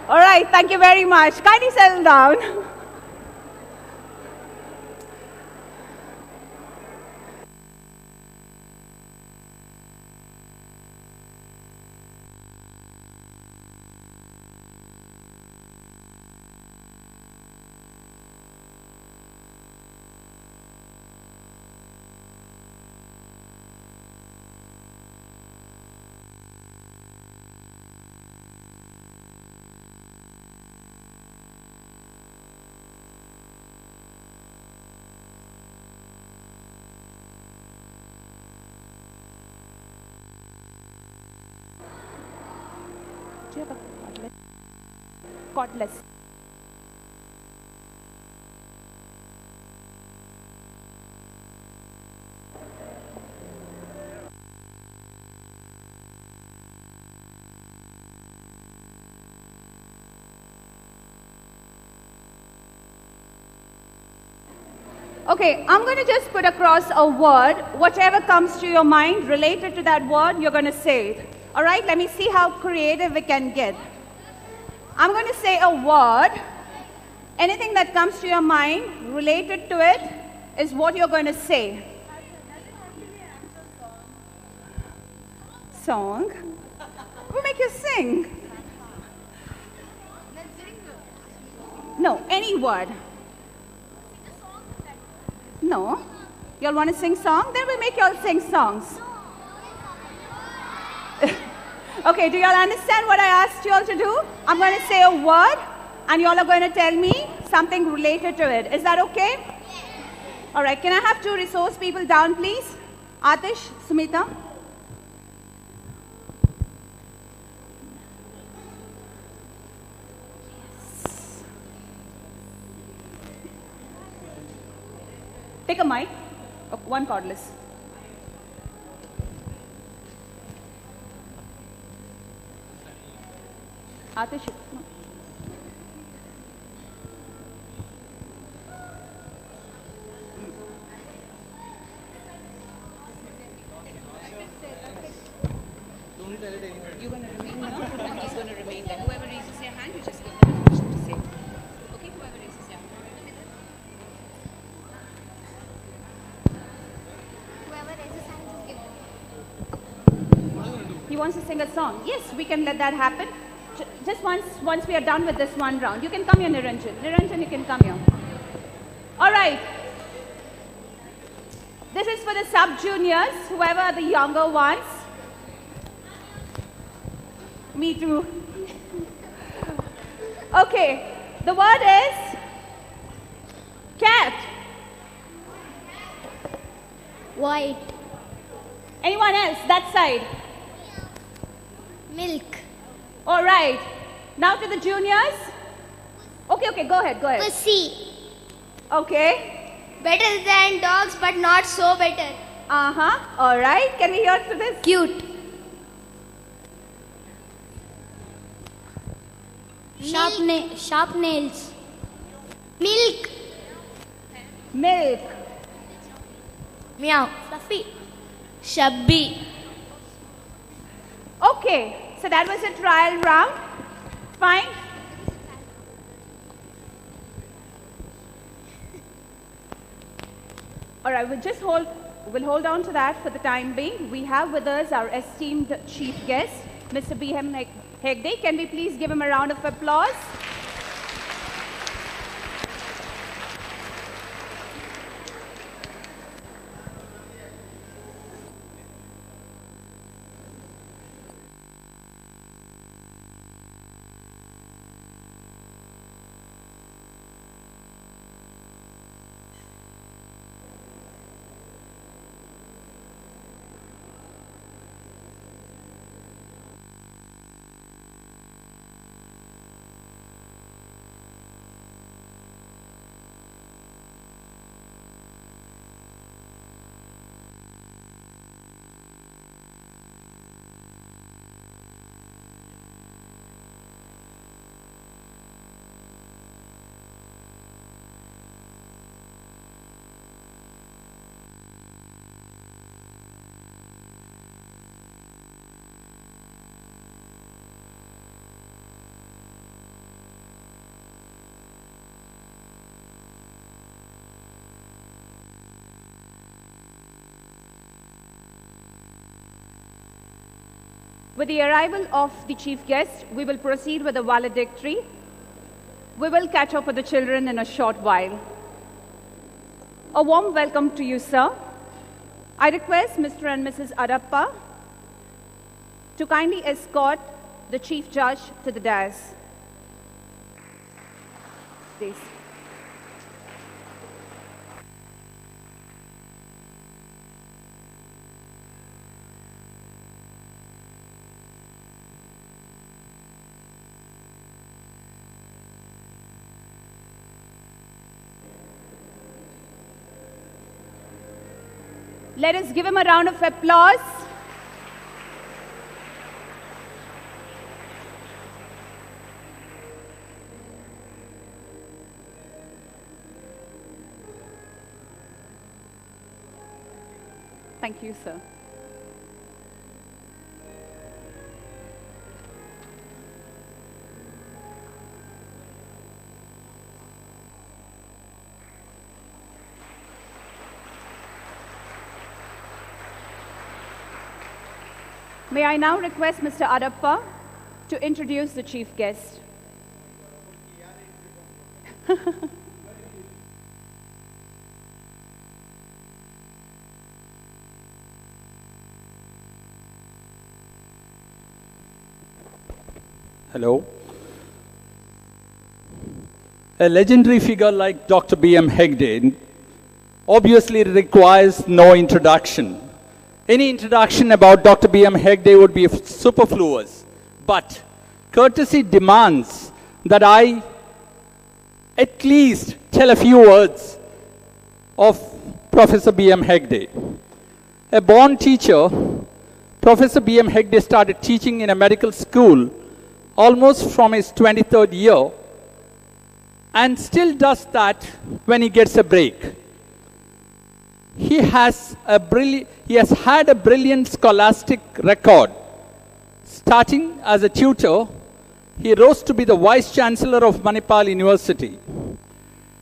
All right, thank you very much. Kindly settle down. Do you have a cordless? Cordless. Okay, I'm going to just put across a word. Whatever comes to your mind related to that word, you're going to say it. All right, let me see how creative we can get. I'm going to say a word. Anything that comes to your mind related to it is what you're going to say. Song? We'll make you sing. No, any word. No. Y'all want to sing song? Then we'll make y'all sing songs. Okay, do y'all understand what I asked y'all to do? I'm going to say a word and y'all are going to tell me something related to it. Is that okay? Yes. All right, can I have 2 resource people down, please? Atish, Sumita. Take a mic. Oh, 1 cordless. Atish. No. You're going to remain now? He's going to remain there. Whoever raises their hand, you just give them permission to say. Okay, whoever raises their hand. Whoever raises hand, just give them. He wants to sing a song. Yes, we can let that happen. Just once we are done with this one round. You can come here, Niranjan. Niranjan, you can come here. All right. This is for the sub-juniors, whoever are the younger ones. Me too. Okay. The word is cat. White. Anyone else? That side. Milk. All right. Now to the juniors. Okay, go ahead. Pussy. Okay. Better than dogs, but not so better. All right. Can we hear to this? Cute. Sharp nails. Milk. Meow. Fluffy. Shabby. Okay. So that was a trial round. Fine. All right, we'll hold on to that for the time being. We have with us our esteemed chief guest, Mr. B.M. Hegde. Can we please give him a round of applause? With the arrival of the chief guest, we will proceed with the valedictory. We will catch up with the children in a short while. A warm welcome to you, sir. I request Mr. and Mrs. Adappa to kindly escort the chief judge to the dais. Please. Let us give him a round of applause. Thank you, sir. May I now request Mr. Adappa to introduce the chief guest. Hello. A legendary figure like Dr. B.M. Hegde obviously requires no introduction. Any introduction about Dr. B.M. Hegde would be superfluous, but courtesy demands that I at least tell a few words of Professor B.M. Hegde. A born teacher, Professor B.M. Hegde started teaching in a medical school almost from his 23rd year and still does that when he gets a break. He has had a brilliant scholastic record. Starting as a tutor, he rose to be the Vice Chancellor of Manipal University.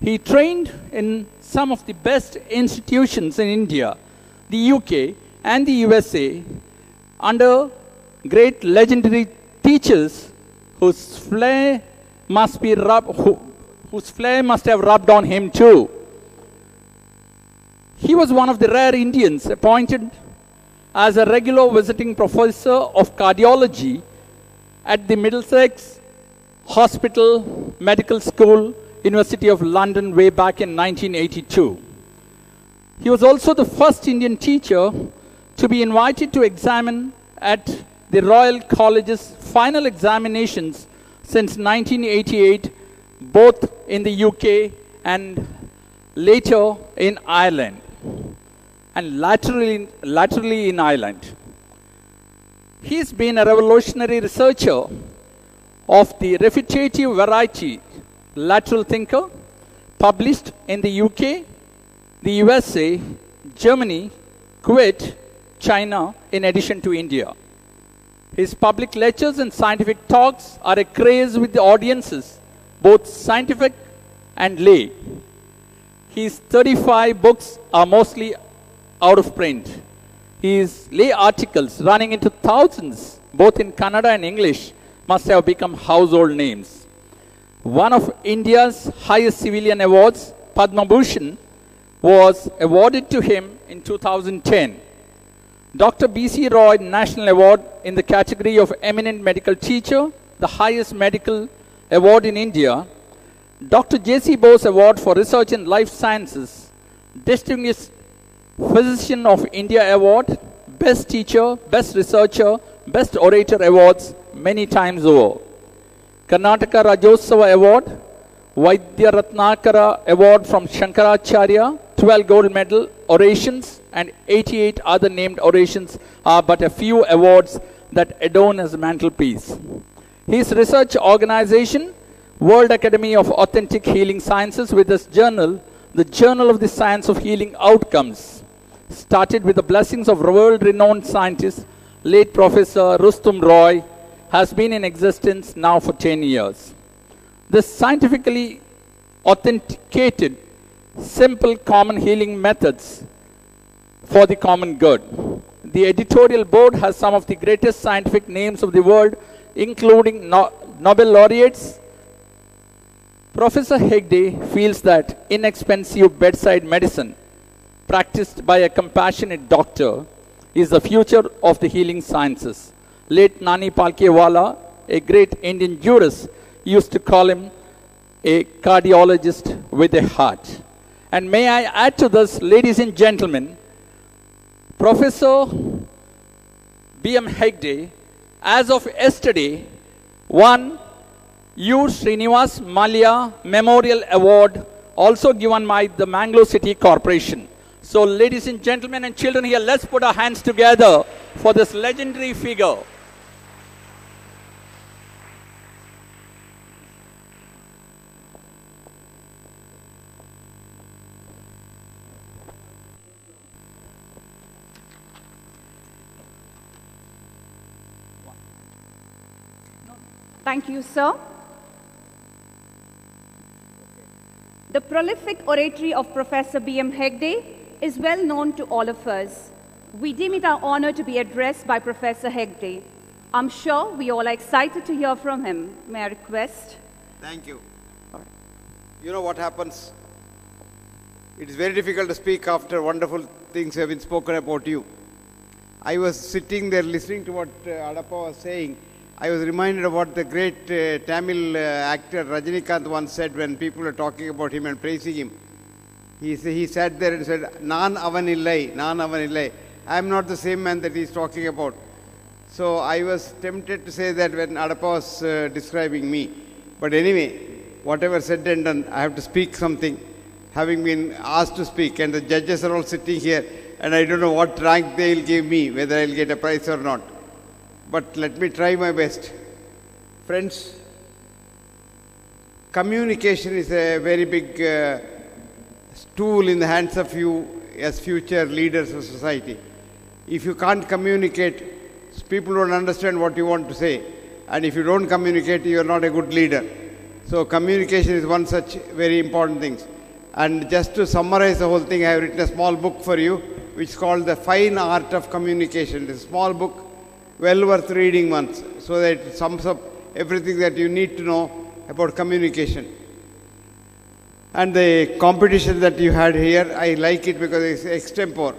He trained in some of the best institutions in India, the UK and the USA under great legendary teachers whose flair must have rubbed on him too. He was one of the rare Indians appointed as a regular visiting professor of cardiology at the Middlesex Hospital Medical School, University of London, way back in 1982. He was also the first Indian teacher to be invited to examine at the Royal College's final examinations since 1988, both in the UK and later in Ireland, and laterally in Ireland. He's been a revolutionary researcher of the refutative variety, lateral thinker, published in the UK, the USA, Germany, Kuwait, China, in addition to India. His public lectures and scientific talks are a craze with the audiences, both scientific and lay. His 35 books are mostly out of print. His lay articles, running into thousands, both in Kannada and English, must have become household names. One of India's highest civilian awards, Padma Bhushan, was awarded to him in 2010. Dr. B.C. Roy National Award in the category of Eminent Medical Teacher, the highest medical award in India. Dr. J.C. Bose Award for Research in Life Sciences, Distinguished Physician of India Award, Best Teacher, Best Researcher, Best Orator Awards many times over. Karnataka Rajyotsava Award, Vaidya Ratnakara Award from Shankaracharya, 12 gold medal orations and 88 other named orations are but a few awards that adorn his mantelpiece. His research organization, World Academy of Authentic Healing Sciences, with his journal, the Journal of the Science of Healing Outcomes, started with the blessings of world-renowned scientist, late Professor Rustum Roy, has been in existence now for 10 years. The scientifically authenticated, simple, common healing methods for the common good. The editorial board has some of the greatest scientific names of the world, including Nobel laureates. Professor Hegde feels that inexpensive bedside medicine practiced by a compassionate doctor is the future of the healing sciences. Late Nani Palkewala, a great Indian jurist, used to call him a cardiologist with a heart. And may I add to this, ladies and gentlemen, Professor B.M. Hegde, as of yesterday, won U. Srinivas Malia Memorial Award, also given by the Mangalore City Corporation. So, ladies and gentlemen and children here, let's put our hands together for this legendary figure. Thank you, sir. The prolific oratory of Professor B.M. Hegde is well known to all of us. We deem it our honor to be addressed by Professor Hegde. I'm sure we all are excited to hear from him. May I request? Thank you. You know what happens? It is very difficult to speak after wonderful things have been spoken about you. I was sitting there listening to what Adappa was saying. I was reminded of what the great Tamil actor Rajinikanth once said when people were talking about him and praising him. He sat there and said, "Naan avanillai, naan avanillai." I am not the same man that he is talking about. So I was tempted to say that when Adappa was describing me. But anyway, whatever said and done, I have to speak something, having been asked to speak. And the judges are all sitting here, and I don't know what rank they will give me, whether I will get a prize or not. But let me try my best. Friends, communication is a very big tool in the hands of you as future leaders of society. If you can't communicate, people don't understand what you want to say. And if you don't communicate, you are not a good leader. So communication is one such very important thing. And just to summarize the whole thing, I have written a small book for you, which is called The Fine Art of Communication. It's a small book, well worth reading once, so that it sums up everything that you need to know about communication. And the competition that you had here, I like it because it's extempore.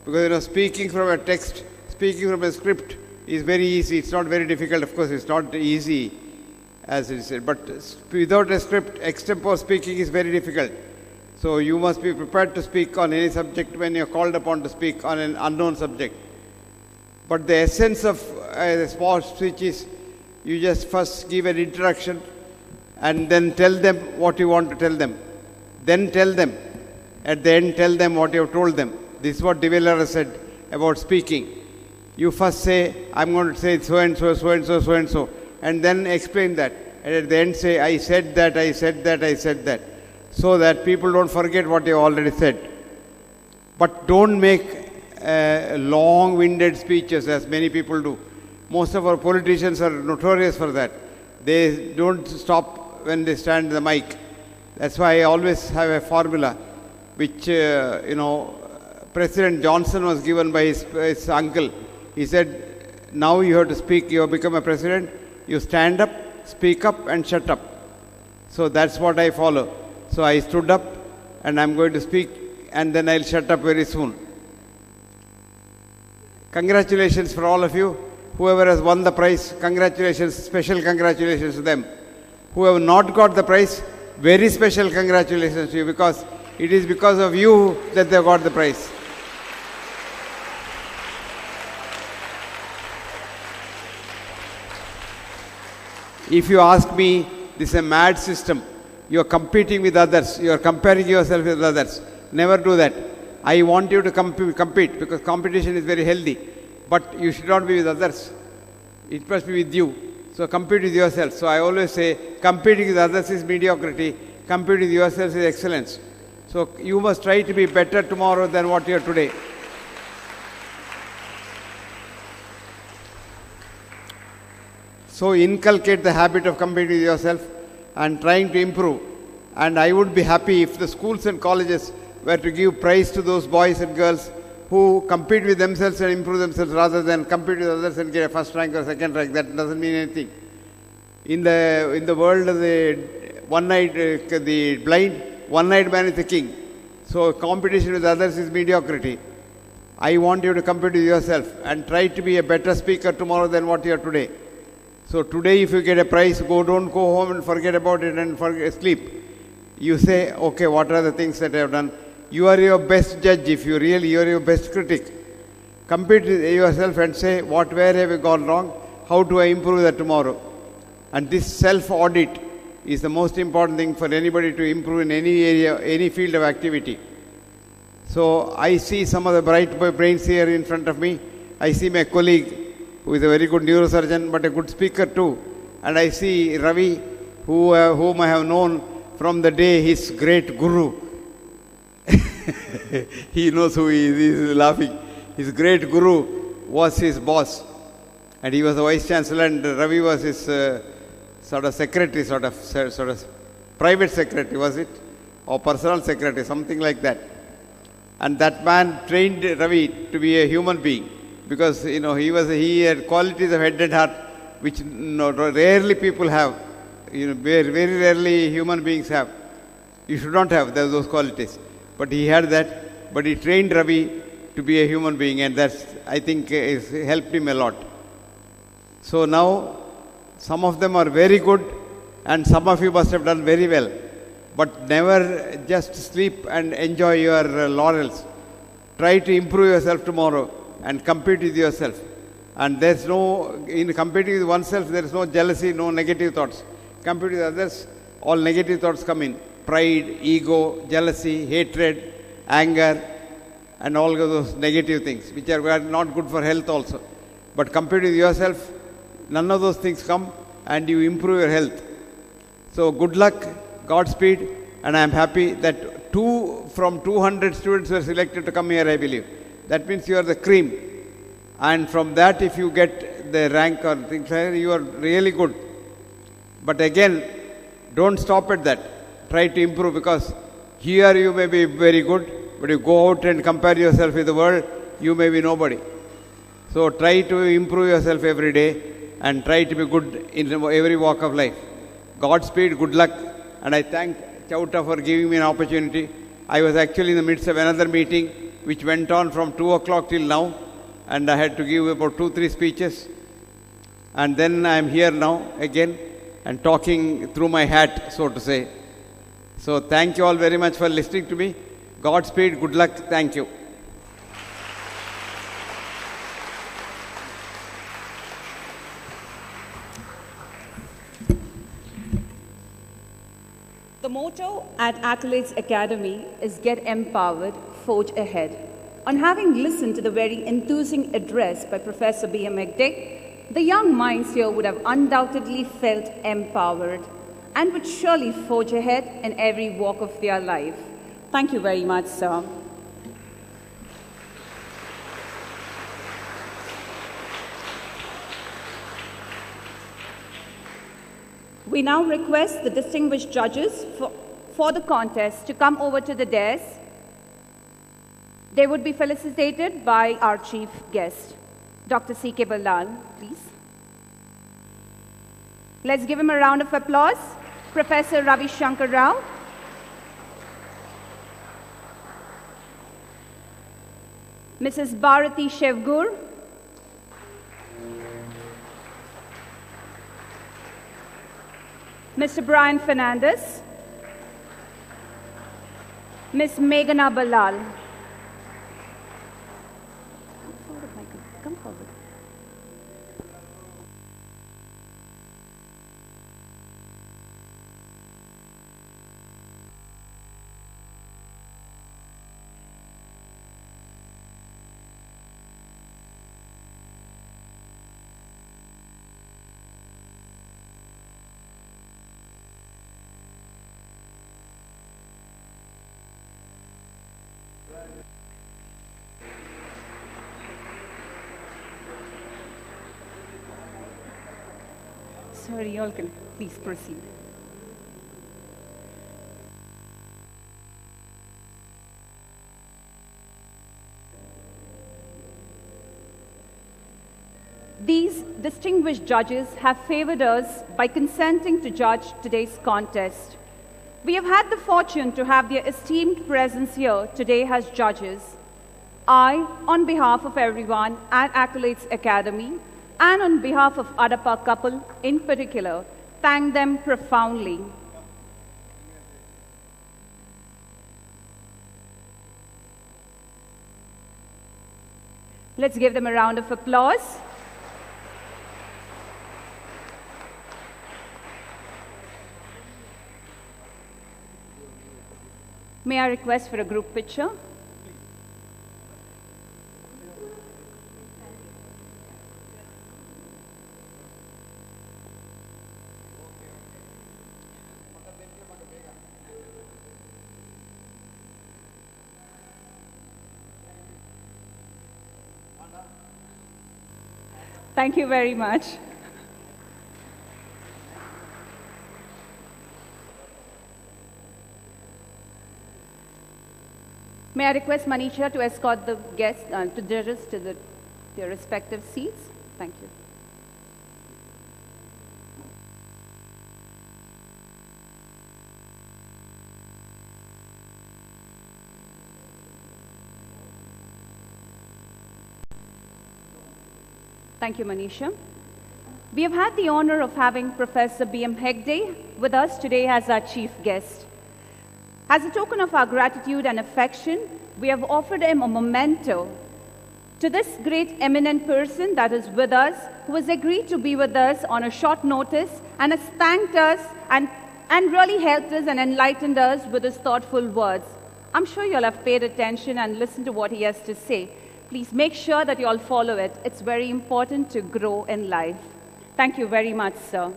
Because speaking from a text, speaking from a script is very easy. It's not very difficult. Of course, it's not easy, as it said. But without a script, extempore speaking is very difficult. So you must be prepared to speak on any subject when you're called upon to speak on an unknown subject. But the essence of a small speech is you just first give an introduction and then tell them what you want to tell them. Then tell them. At the end, tell them what you have told them. This is what De Villers said about speaking. You first say, I'm going to say so and so, so and so, so and so, and then explain that. And at the end say, I said that, I said that, I said that. So that people don't forget what you already said. But don't make long-winded speeches as many people do. Most of our politicians are notorious for that. They don't stop when they stand in the mic. That's why I always have a formula which, President Johnson was given by his uncle. He said, now you have to speak, you have become a president, you stand up, speak up and shut up. So that's what I follow. So I stood up and I'm going to speak and then I'll shut up very soon. Congratulations for all of you. Whoever has won the prize, congratulations, special congratulations to them. Who have not got the prize, very special congratulations to you, because it is because of you that they got the prize. If you ask me, this is a mad system. You are competing with others. You are comparing yourself with others. Never do that. I want you to compete because competition is very healthy. But you should not be with others. It must be with you. So compete with yourself. So I always say, competing with others is mediocrity. Competing with yourself is excellence. So you must try to be better tomorrow than what you are today. So inculcate the habit of competing with yourself and trying to improve. And I would be happy if the schools and colleges were to give prize to those boys and girls who compete with themselves and improve themselves rather than compete with others and get a first rank or second rank. That doesn't mean anything. In the world of the blind, one-eyed man is the king. So competition with others is mediocrity. I want you to compete with yourself and try to be a better speaker tomorrow than what you are today. So today if you get a prize, don't go home and forget about it and sleep. You say, okay, what are the things that I have done? You are your best judge if you are your best critic. Compete with yourself and say, where have you gone wrong? How do I improve that tomorrow? And this self-audit is the most important thing for anybody to improve in any area, any field of activity. So I see some of the bright brains here in front of me. I see my colleague who is a very good neurosurgeon but a good speaker too. And I see Ravi, whom I have known from the day his great guru. He knows who he is, he is laughing. His great guru was his boss. And he was the vice chancellor and Ravi was his sort of secretary, sort of private secretary, was it? Or personal secretary, something like that. And that man trained Ravi to be a human being because he had qualities of head and heart which rarely people have. Very rarely human beings have. You should not have those qualities. But he had that. But he trained Ravi to be a human being, and that's, I think, has helped him a lot. So now, some of them are very good, and some of you must have done very well. But never just sleep and enjoy your laurels. Try to improve yourself tomorrow and compete with yourself. And in competing with oneself, there is no jealousy, no negative thoughts. Compete with others, all negative thoughts come in. Pride, ego, jealousy, hatred, anger, and all of those negative things, which are not good for health also. But compete with yourself, none of those things come, and you improve your health. So good luck, Godspeed, and I am happy that 2 from 200 students were selected to come here, I believe. That means you are the cream. And from that, if you get the rank or things like that, you are really good. But again, don't stop at that. Try to improve, because here you may be very good, but you go out and compare yourself with the world, you may be nobody. So try to improve yourself every day and try to be good in every walk of life. Godspeed, good luck, and I thank Chauta for giving me an opportunity. I was actually in the midst of another meeting which went on from 2 o'clock till now, and I had to give about 2-3 speeches. And then I am here now again and talking through my hat, so to say. So thank you all very much for listening to me. Godspeed, good luck, thank you. The motto at Accolades Academy is Get Empowered, Forge Ahead. On having listened to the very enthusing address by Professor B.M. Megde, the young minds here would have undoubtedly felt empowered and would surely forge ahead in every walk of their life. Thank you very much, sir. We now request the distinguished judges for the contest to come over to the dais. They would be felicitated by our chief guest, Dr. C.K. Ballal, please. Let's give him a round of applause. Professor Ravi Shankar Rao. Mrs. Bharati Shevgur. Mr. Brian Fernandez. Ms. Meghana Ballal. Come forward. Sir, you all can please proceed. These distinguished judges have favored us by consenting to judge today's contest. We have had the fortune to have their esteemed presence here today as judges. I, on behalf of everyone at Accolades Academy, and on behalf of Adapa couple in particular, thank them profoundly. Let's give them a round of applause. May I request for a group picture? Thank you very much. May I request Manisha to escort the guests, to judges to their respective seats? Thank you. Thank you, Manisha. We have had the honor of having Professor B.M. Hegde with us today as our chief guest. As a token of our gratitude and affection, we have offered him a memento to this great eminent person that is with us, who has agreed to be with us on a short notice and has thanked us and really helped us and enlightened us with his thoughtful words. I'm sure you'll have paid attention and listened to what he has to say. Please make sure that you all follow it. It's very important to grow in life. Thank you very much, sir.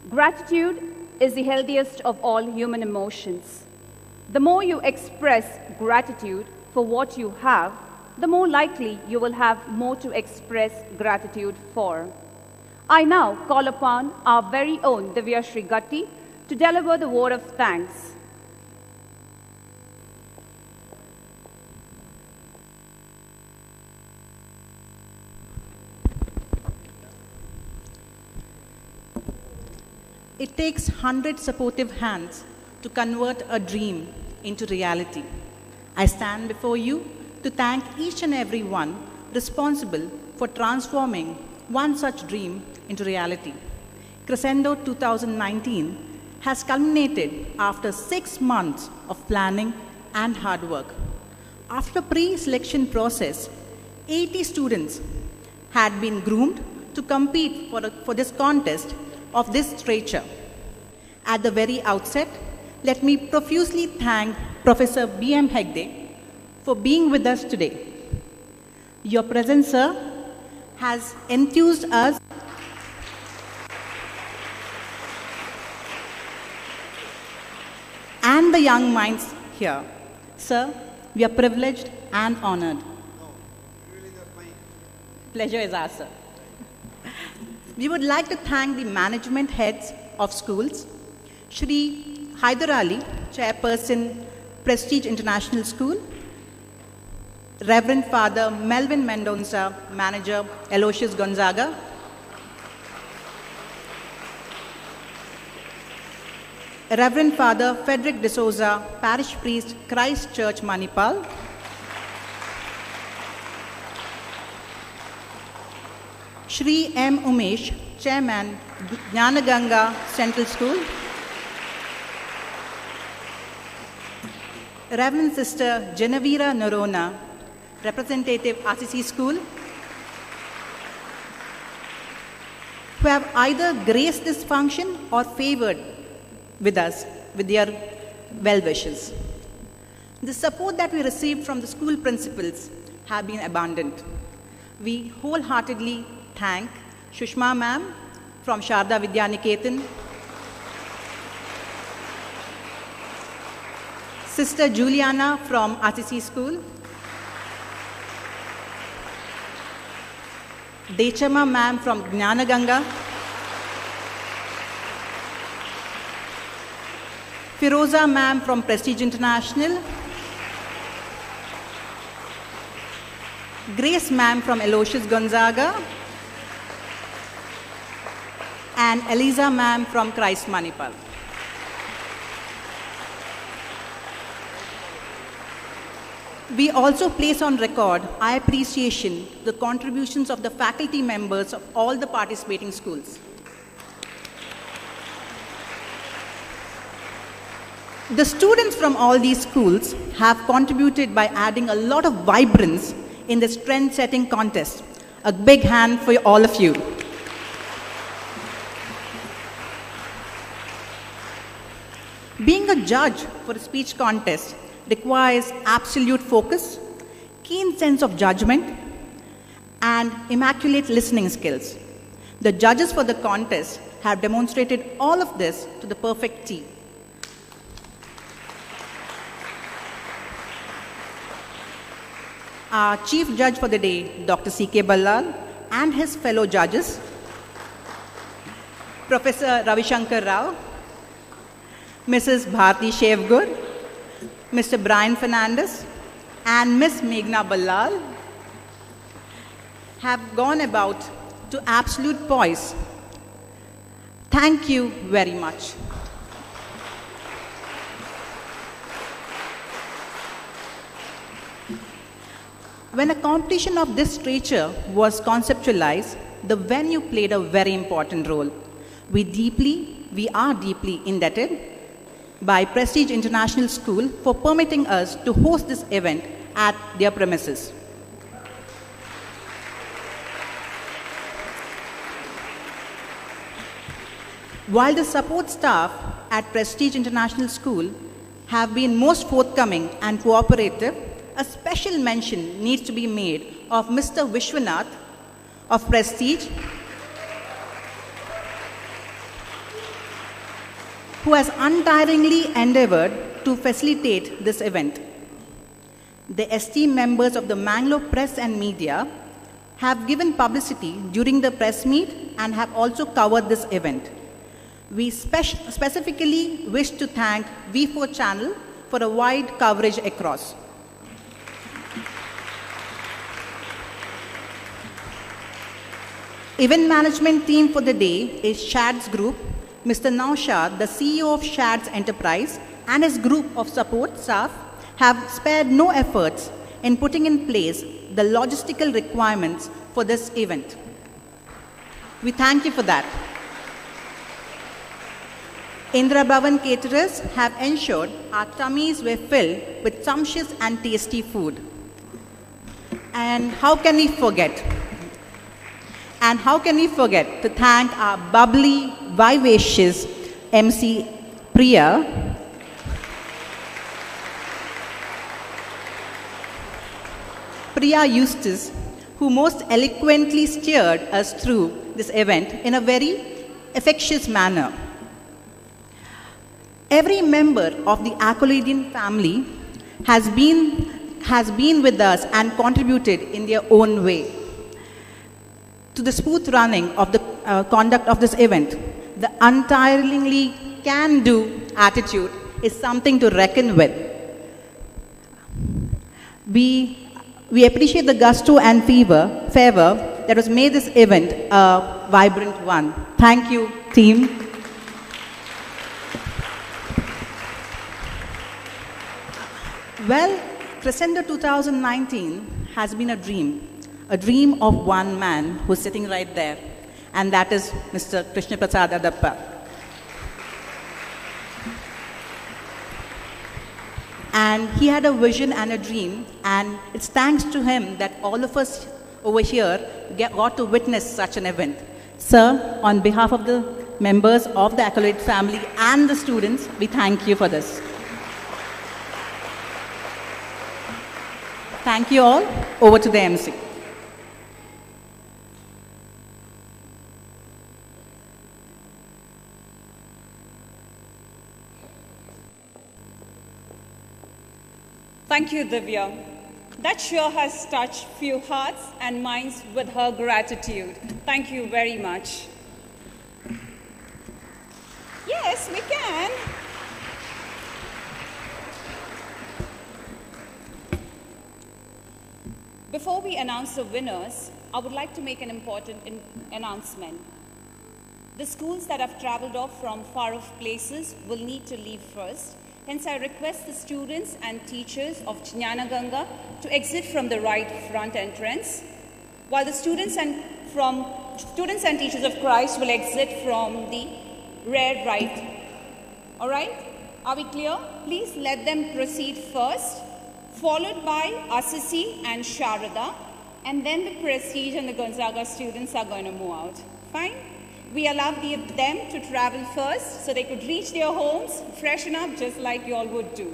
Gratitude is the healthiest of all human emotions. The more you express gratitude for what you have, the more likely you will have more to express gratitude for. I now call upon our very own Divya Shri Gatti to deliver the word of thanks. It takes 100 supportive hands to convert a dream into reality. I stand before you to thank each and every one responsible for transforming one such dream into reality. Crescendo 2019 has culminated after 6 months of planning and hard work. After pre-selection process, 80 students had been groomed to compete for this contest of this stature. At the very outset, let me profusely thank Professor B.M. Hegde for being with us today. Your presence, sir, has enthused us and the young minds here. Sir, we are privileged and honored. Pleasure is ours, sir. We would like to thank the management heads of schools, Shri Haider Ali, Chairperson, Prestige International School, Reverend Father Melvin Mendonça, Manager, Aloysius Gonzaga, Reverend Father Frederick D'Souza, Parish Priest, Christ Church, Manipal, Shri M. Umesh, Chairman, Jnanaganga Central School, Reverend Sister Genevira Norona, Representative RCC School, who have either graced this function or favored with us with their well wishes. The support that we received from the school principals have been abundant. We wholeheartedly thank Shushma ma'am from Sharda Vidyaniketan, Sister Juliana from RCC School, Dechama ma'am from Jnanaganga, Firoza ma'am from Prestige International, Grace ma'am from Aloysius Gonzaga, and Eliza ma'am from Christ Manipal. We also place on record our appreciation the contributions of the faculty members of all the participating schools. The students from all these schools have contributed by adding a lot of vibrance in this trend-setting contest. A big hand for all of you. Being a judge for a speech contest requires absolute focus, keen sense of judgment, and immaculate listening skills. The judges for the contest have demonstrated all of this to the perfect T. Our chief judge for the day, Dr. C.K. Ballal, and his fellow judges, Professor Ravi Shankar Rao, Mrs. Bharti Shevgur, Mr. Brian Fernandez, and Ms. Meghna Ballal, have gone about to absolute poise. Thank you very much. When a competition of this stature was conceptualized, the venue played a very important role. We are deeply indebted by Prestige International School for permitting us to host this event at their premises. While the support staff at Prestige International School have been most forthcoming and cooperative, a special mention needs to be made of Mr. Vishwanath of Prestige, who has untiringly endeavored to facilitate this event. The esteemed members of the Mangalore Press and Media have given publicity during the press meet and have also covered this event. We specifically wish to thank V4 Channel for a wide coverage across. Event management team for the day is Shad's group. Mr. Naushad, the CEO of Shad's Enterprise, and his group of support staff have spared no efforts in putting in place the logistical requirements for this event. We thank you for that. Indra Bhavan caterers have ensured our tummies were filled with sumptuous and tasty food. And how can we forget? And how can we forget to thank our bubbly, vivacious MC Priya, Eustace, who most eloquently steered us through this event in a very effectuous manner. Every member of the Accoladian family has been with us and contributed in their own way to the smooth running of the conduct of this event. The untiringly can-do attitude is something to reckon with. We appreciate the gusto and fervor that was made this event a vibrant one. Thank you, team. Well, Crescendo 2019 has been a dream of one man who's sitting right there, and that is Mr. Krishna Prasad Adappa. And he had a vision and a dream, and it's thanks to him that all of us over here got to witness such an event. Sir, on behalf of the members of the Accolades family and the students, we thank you for this. Thank you all. Over to the MC. Thank you, Divya. That sure has touched few hearts and minds with her gratitude. Thank you very much. Yes, we can. Before we announce the winners, I would like to make an important announcement. The schools that have traveled off from far-off places will need to leave first. Hence, I request the students and teachers of Jnanaganga to exit from the right front entrance, while the students and teachers of Christ will exit from the rear right. All right? Are we clear? Please let them proceed first, followed by Assisi and Sharada, and then the Prestige and the Gonzaga students are going to move out. Fine? We allowed them to travel first so they could reach their homes, freshen up just like you all would do.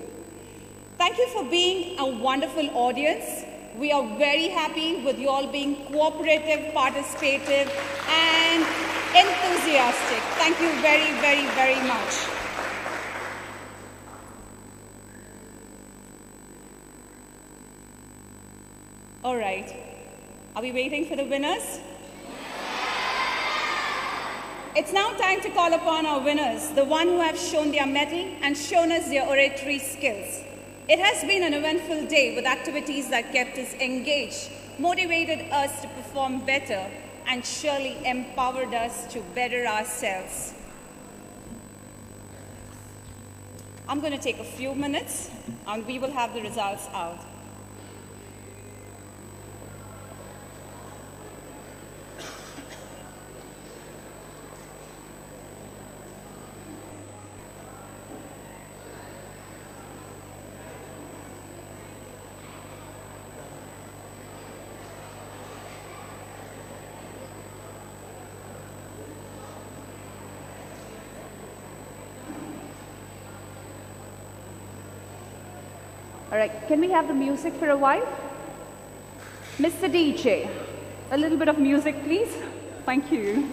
Thank you for being a wonderful audience. We are very happy with you all being cooperative, participative, and enthusiastic. Thank you very, very, very much. All right. Are we waiting for the winners? It's now time to call upon our winners, the one who have shown their mettle and shown us their oratory skills. It has been an eventful day with activities that kept us engaged, motivated us to perform better, and surely empowered us to better ourselves. I'm going to take a few minutes and we will have the results out. All right, can we have the music for a while? Mr. DJ, a little bit of music, please. Thank you.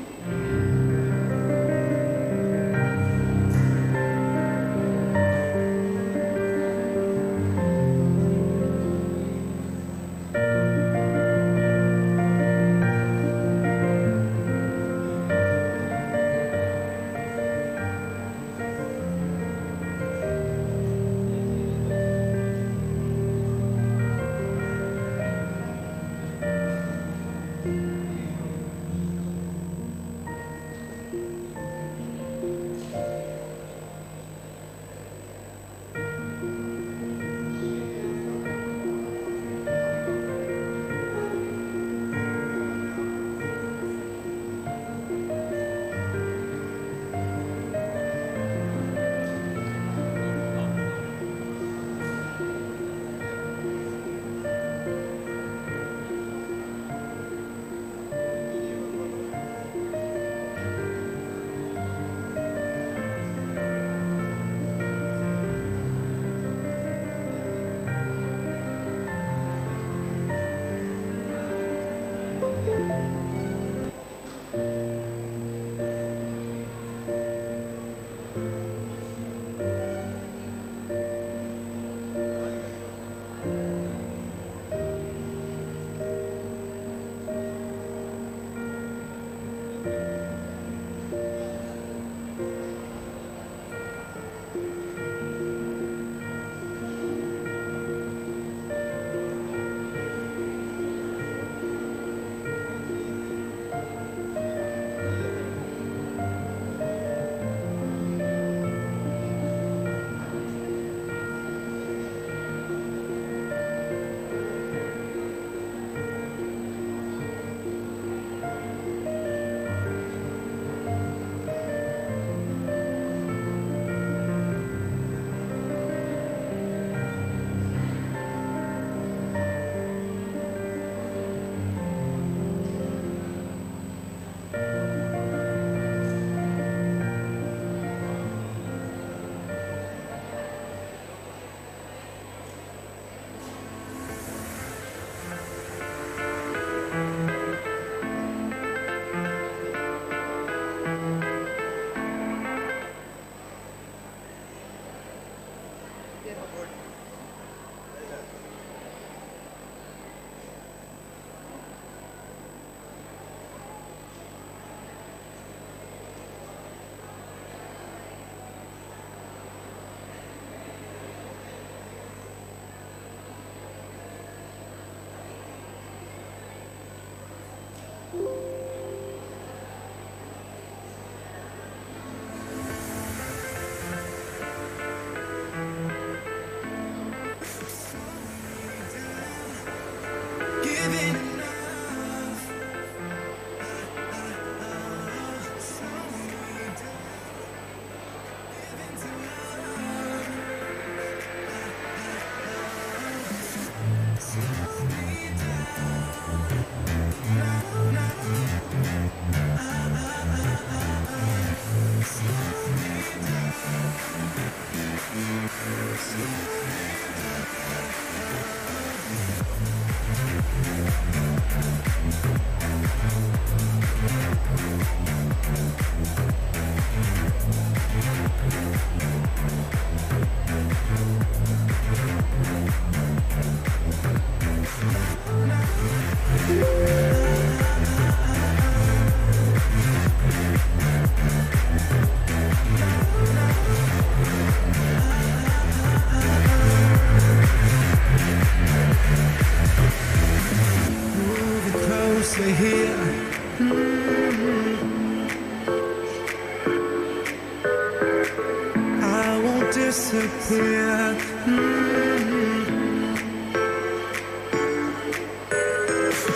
disappear.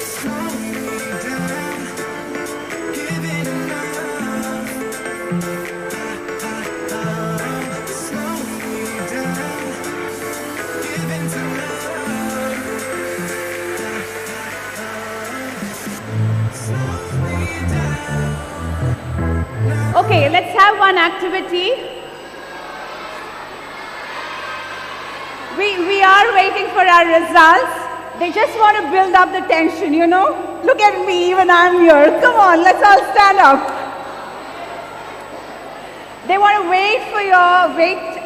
Slow me down, giving enough. Slow me down, giving to love. Slow me down. Okay, let's have one activity. We are waiting for our results. They just want to build up the tension, you know. Look at me, even I'm here. Come on, let's all stand up. They want to wait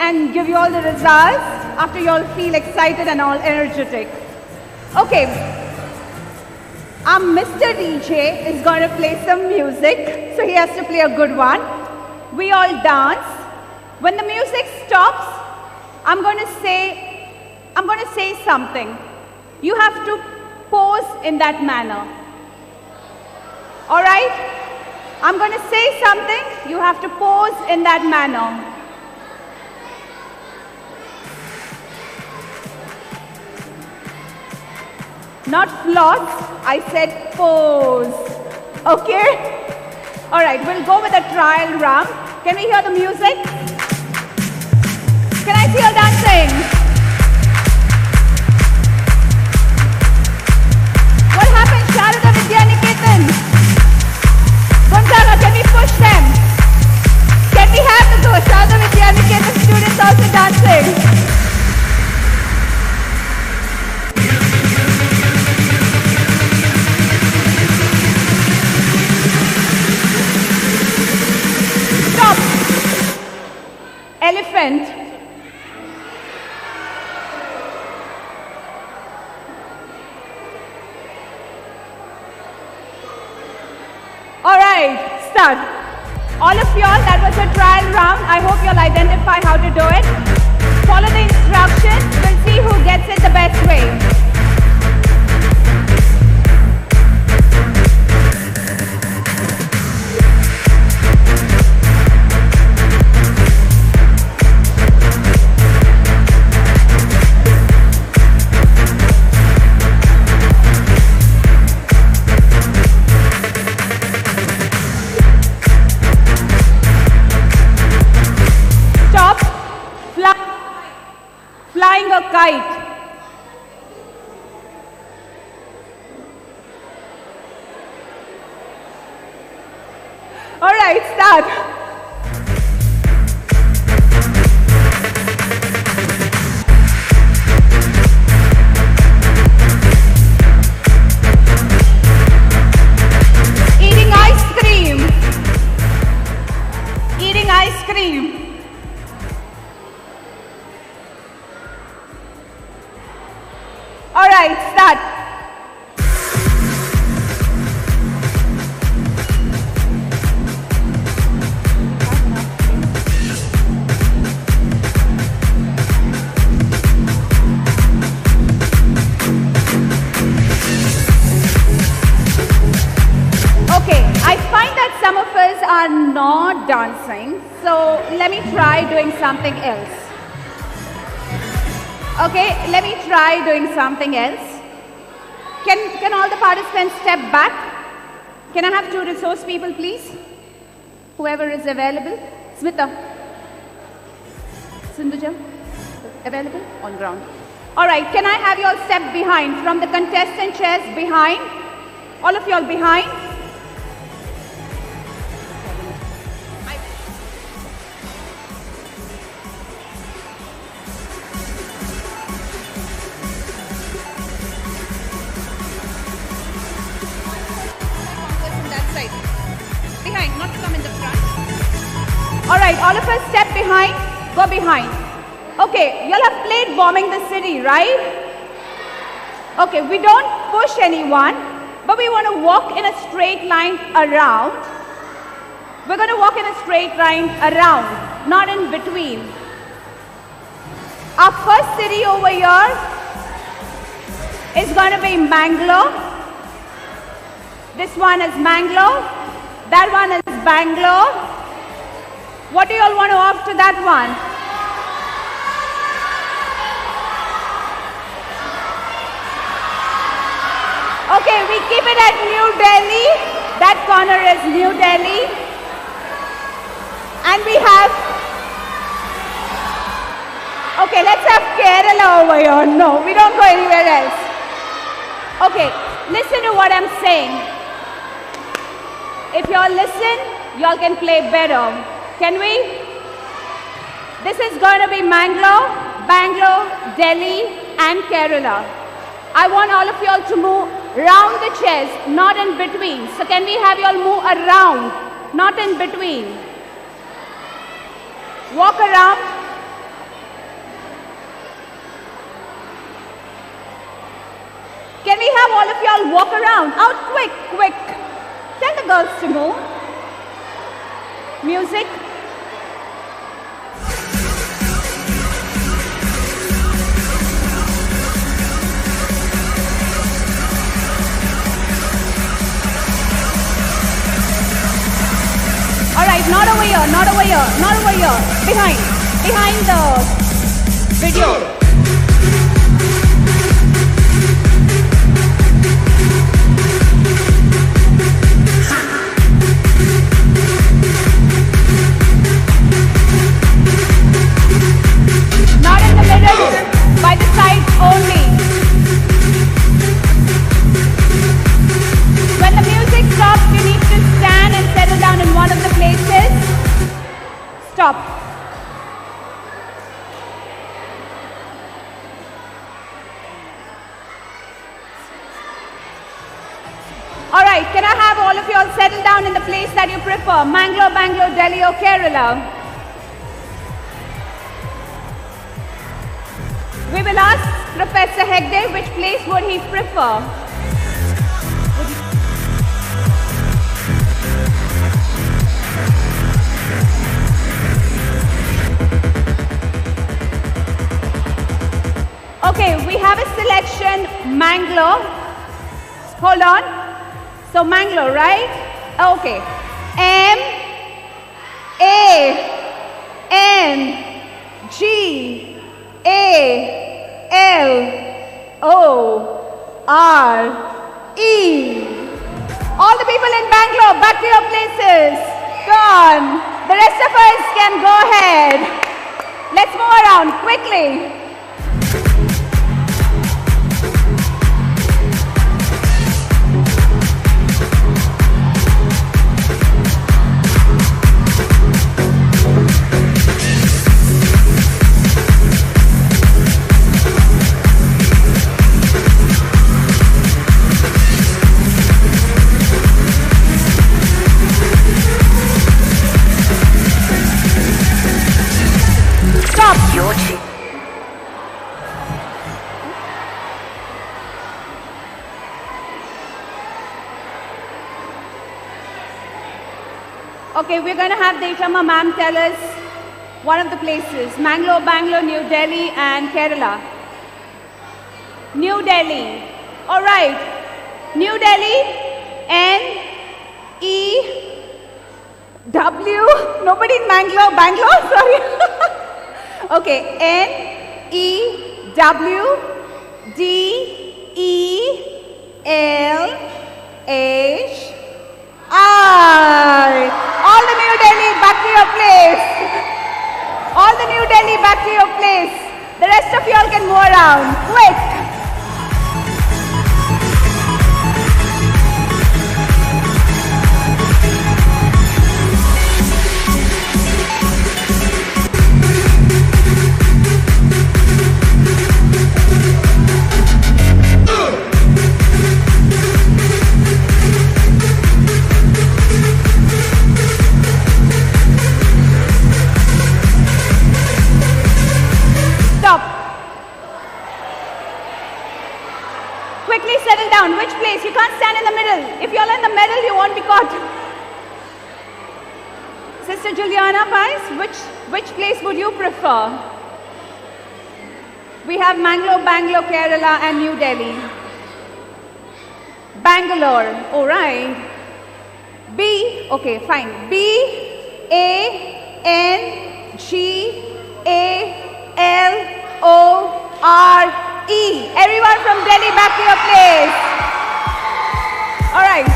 and give you all the results after you all feel excited and all energetic. Okay. Mr. DJ is going to play some music, so he has to play a good one. We all dance. When the music stops, I'm going to say something. You have to pose in that manner. All right? I'm going to say something. You have to pose in that manner. Not floss, I said pose. Okay? All right, we'll go with a trial round. Can we hear the music? Can I see you dancing? What happened, Sharada Vidyaniketan? Gonzaga, can we push them? Can we have the Sharada Vidyaniketan students also dancing? Stop. Elephant. All right, start. All of y'all, that was a trial round. I hope you'll identify how to do it. Follow the instructions. We'll see who gets it the best way. Flying a kite. All right, start. Eating ice cream. Eating ice cream. All right, start. Okay, I find that some of us are not dancing, so let me try doing something else. Okay, let me try doing something else. Can all the participants step back? Can I have 2 resource people, please? Whoever is available. Smita. Sindhuja. Available? On ground. All right, can I have you all step behind? From the contestant chairs behind. All of you all behind. Behind, not to come in the front. All right, all of us step behind, go behind. Okay, you'll have played Bombing the City, right? Okay, we don't push anyone, but we want to walk in a straight line around. We're going to walk in a straight line around, not in between. Our first city over here is going to be Bangalore. This one is Bangalore. That one is Bangalore. What do you all want to off to that one? Okay, we keep it at New Delhi. That corner is New Delhi. And we have... Okay, let's have Kerala over here. No, we don't go anywhere else. Okay, listen to what I'm saying. If y'all listen, y'all can play better. Can we? This is going to be Mangalore, Bangalore, Delhi, and Kerala. I want all of y'all to move round the chairs, not in between. So can we have y'all move around, not in between? Walk around. Can we have all of y'all walk around? Out quick, quick. Tell the girls to move. Music. All right, not over here, not over here, not over here. Behind the video. Not in the middle, by the sides only. When the music stops, you need to stand and settle down in one of the places. Stop. All right, can I have all of you all settle down in the place that you prefer? Mangalore, Bangalore, Delhi or Kerala? We will ask Professor Hegde which place would he prefer. Okay, we have a selection, Mangalore. Hold on. So Mangalore, right? Okay. M-A-N-G-A-L-O-R-E. All the people in Bangalore, back to your places. Go on. The rest of us can go ahead. Let's move around quickly. Okay, we're going to have the Itama ma'am tell us one of the places. Mangalore, Bangalore, New Delhi and Kerala. New Delhi. All right. New Delhi. N-E-W. Nobody in Mangalore. Bangalore, sorry. Okay. N-E-W-D-E-L-H-I. All the New Delhi, back to your place. All the New Delhi, back to your place. The rest of y'all can move around. Quick. Quickly settle down. Which place? You can't stand in the middle. If you're in the middle, you won't be caught. Sister Juliana Pais, which place would you prefer? We have Mangalore, Bangalore, Kerala and New Delhi. Bangalore. All right. B. Okay, fine. B-A-N-G-A-L-O-R-E. Everyone from Delhi, back to your place. All right.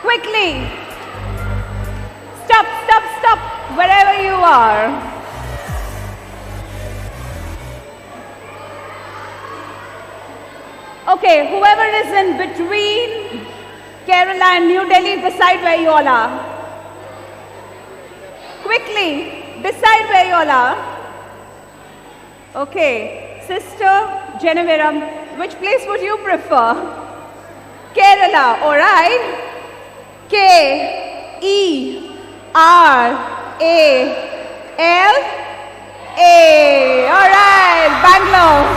Quickly. Stop, stop, stop, wherever you are. Okay, whoever is in between Kerala and New Delhi, decide where you all are. Quickly, decide where you all are. Okay, Sister Genevieve, which place would you prefer? Kerala, all right. Kerala. All right, Bangalore.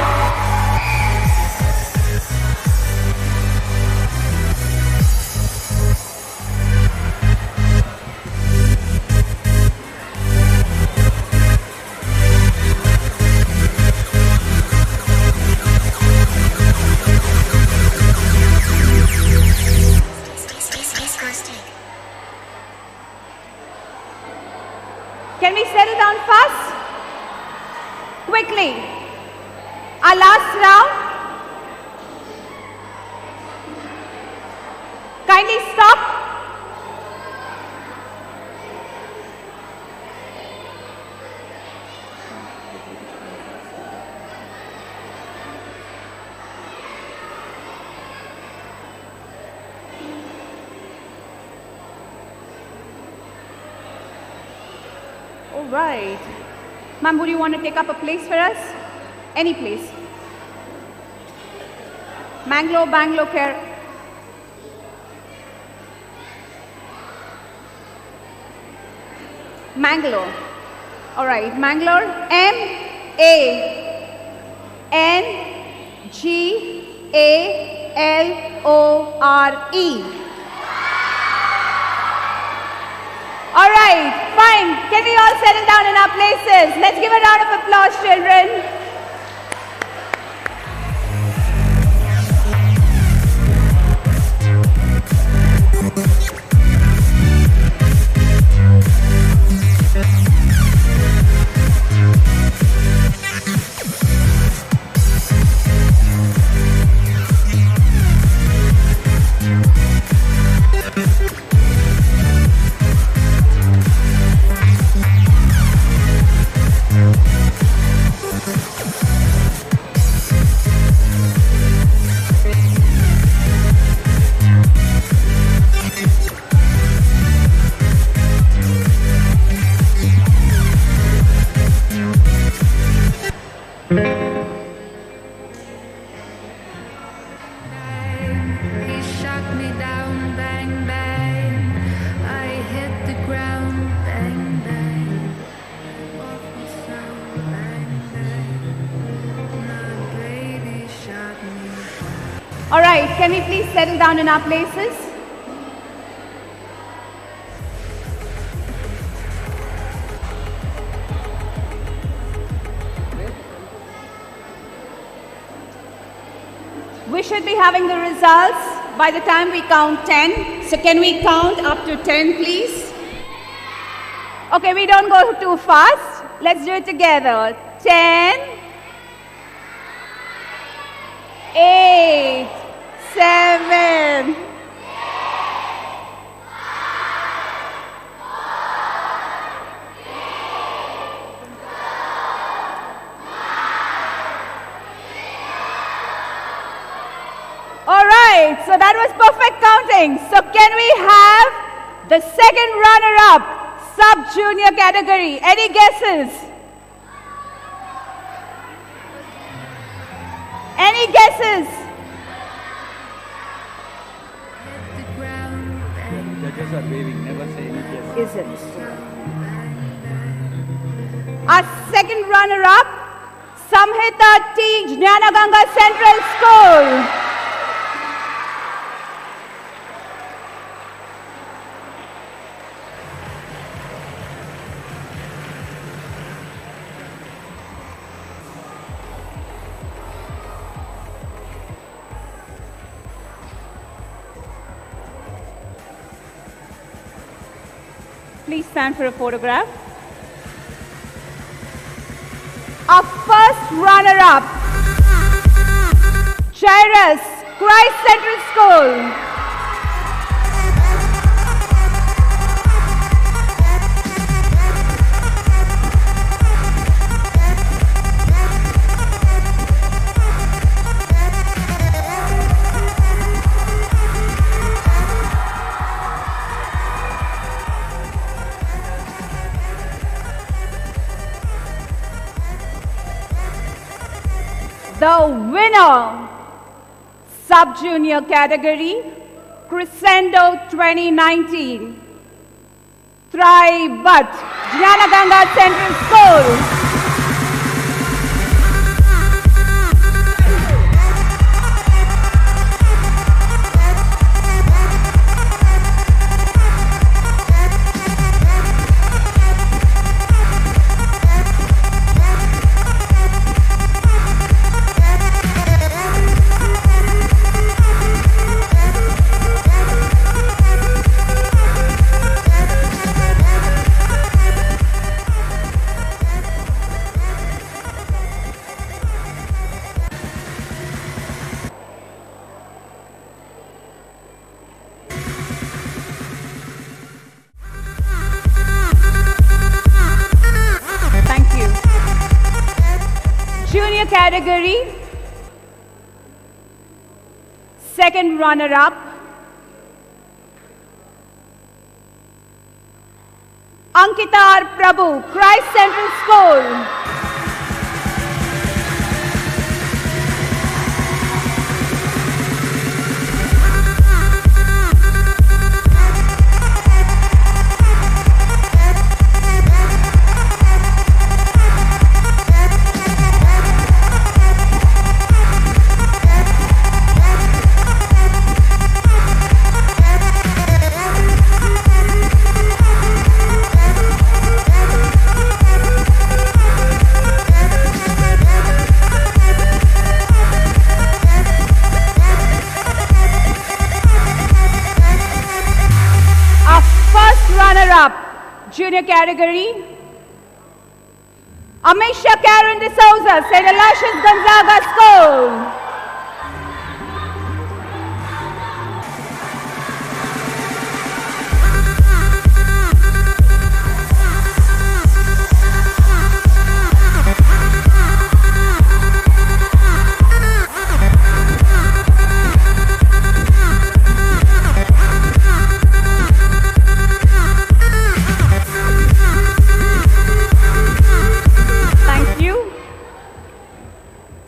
Can we settle down fast? Quickly. Our last round. Kindly stop. All right. Ma'am, would you want to take up a place for us? Any place. Bangalore, Kerala. Mangalore. All right, Mangalore. Mangalore. All right, fine. Can we all settle down in our places? Let's give a round of applause, children. All right, can we please settle down in our places? We should be having the results by the time we count 10. So can we count up to 10, please? Okay, we don't go too fast. Let's do it together. 10, 8, 7, all right, so that was perfect counting. So can we have the second runner-up, sub-junior category? Any guesses? Any guesses? Judges are waving, never say any guess. Is it? Our second runner-up, Samhita T. Jnanaganga Central School. Please stand for a photograph. Our first runner-up, Jairus, Christ Central School. The winner, sub-junior category, Crescendo 2019, Thrive Jnanaganga Central School. Junior category, second runner-up, Ankita R. Prabhu, Christ Central School. Runner-up, junior category, Amisha Karen De Souza, St. Aloysius Gonzaga School.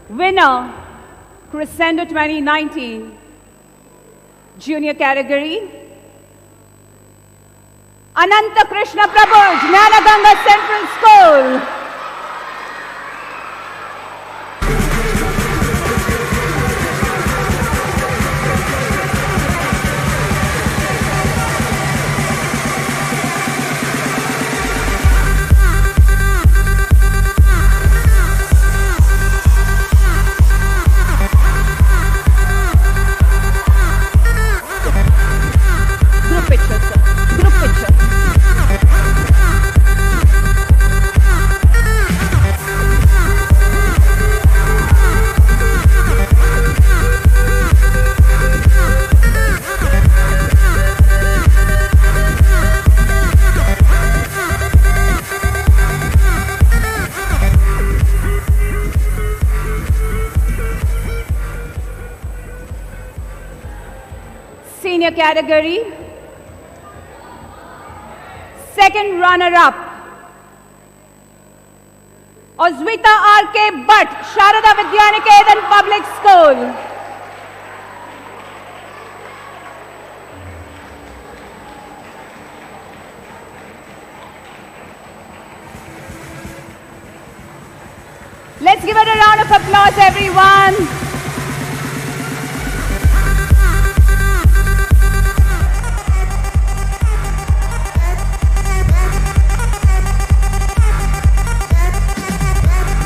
Winner, Crescendo 2019, junior category, Ananta Krishna Prabhu, Jnanaganga Central School. Senior category, second runner-up, Oswita R.K. Bhatt, Sharada Vidyaniketan Public School. Let's Let's give it a round of applause, everyone.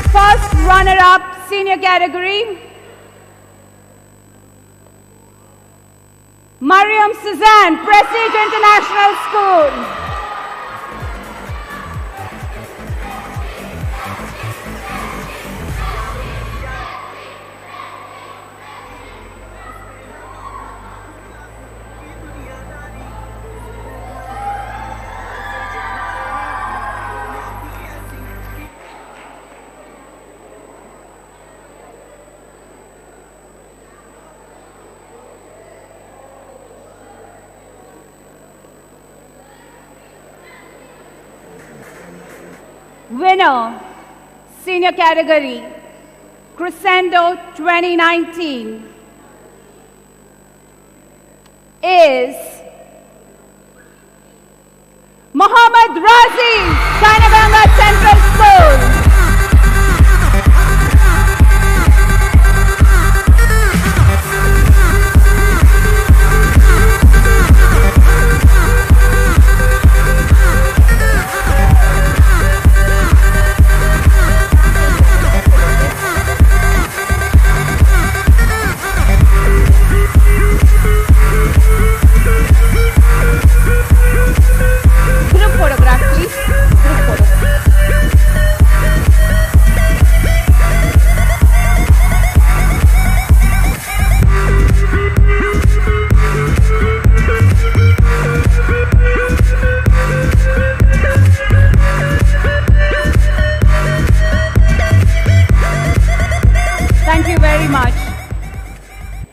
First runner-up, senior category, Mariam Suzanne, Prestige International School. Winner, senior category, Crescendo 2019 is Mohammad Razi, Kainaganga Central School.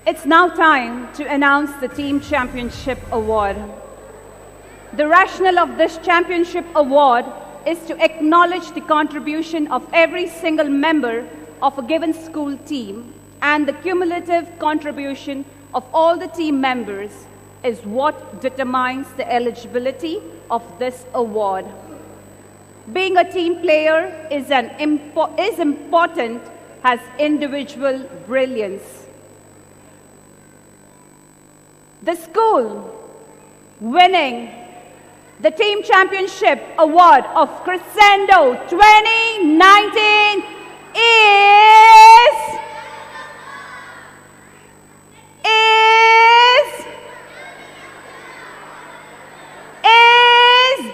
It's now time to announce the Team Championship Award. The rationale of this championship award is to acknowledge the contribution of every single member of a given school team, and the cumulative contribution of all the team members is what determines the eligibility of this award. Being a team player is important as individual brilliance. The school winning the Team Championship Award of Crescendo 2019 is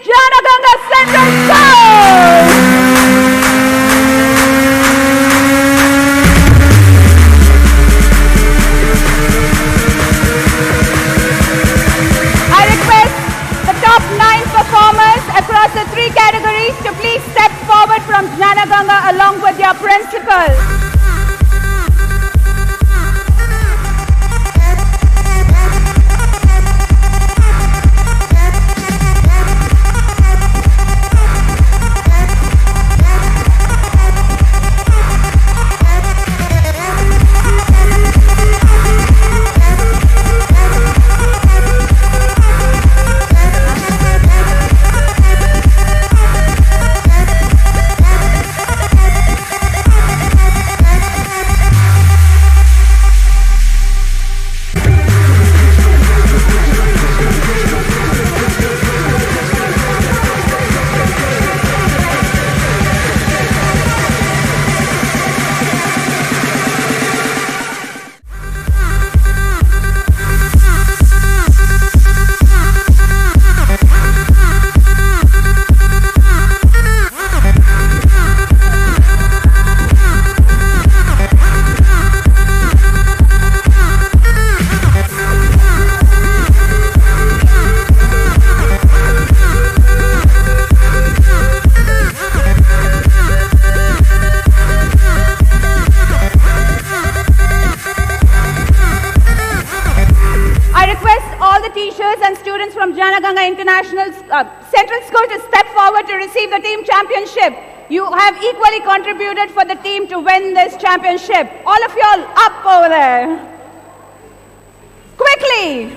Janaganga Central School. Across the three categories to please step forward from Janaganga along with your principal. International Central School to step forward to receive the team championship. You have equally contributed for the team to win this championship. All of y'all up over there. Quickly.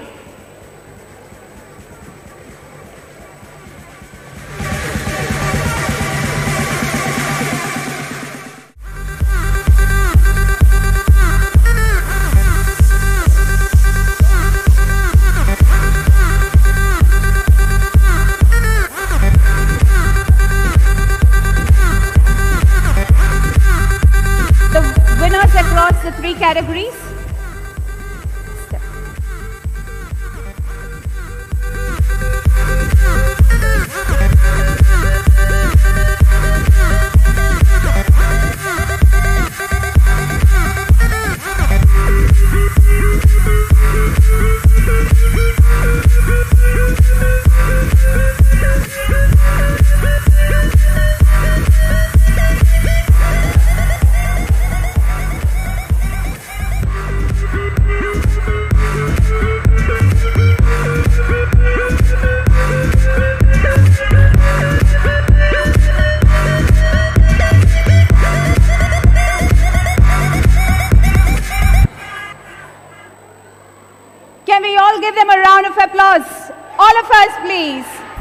applause. All of us, please.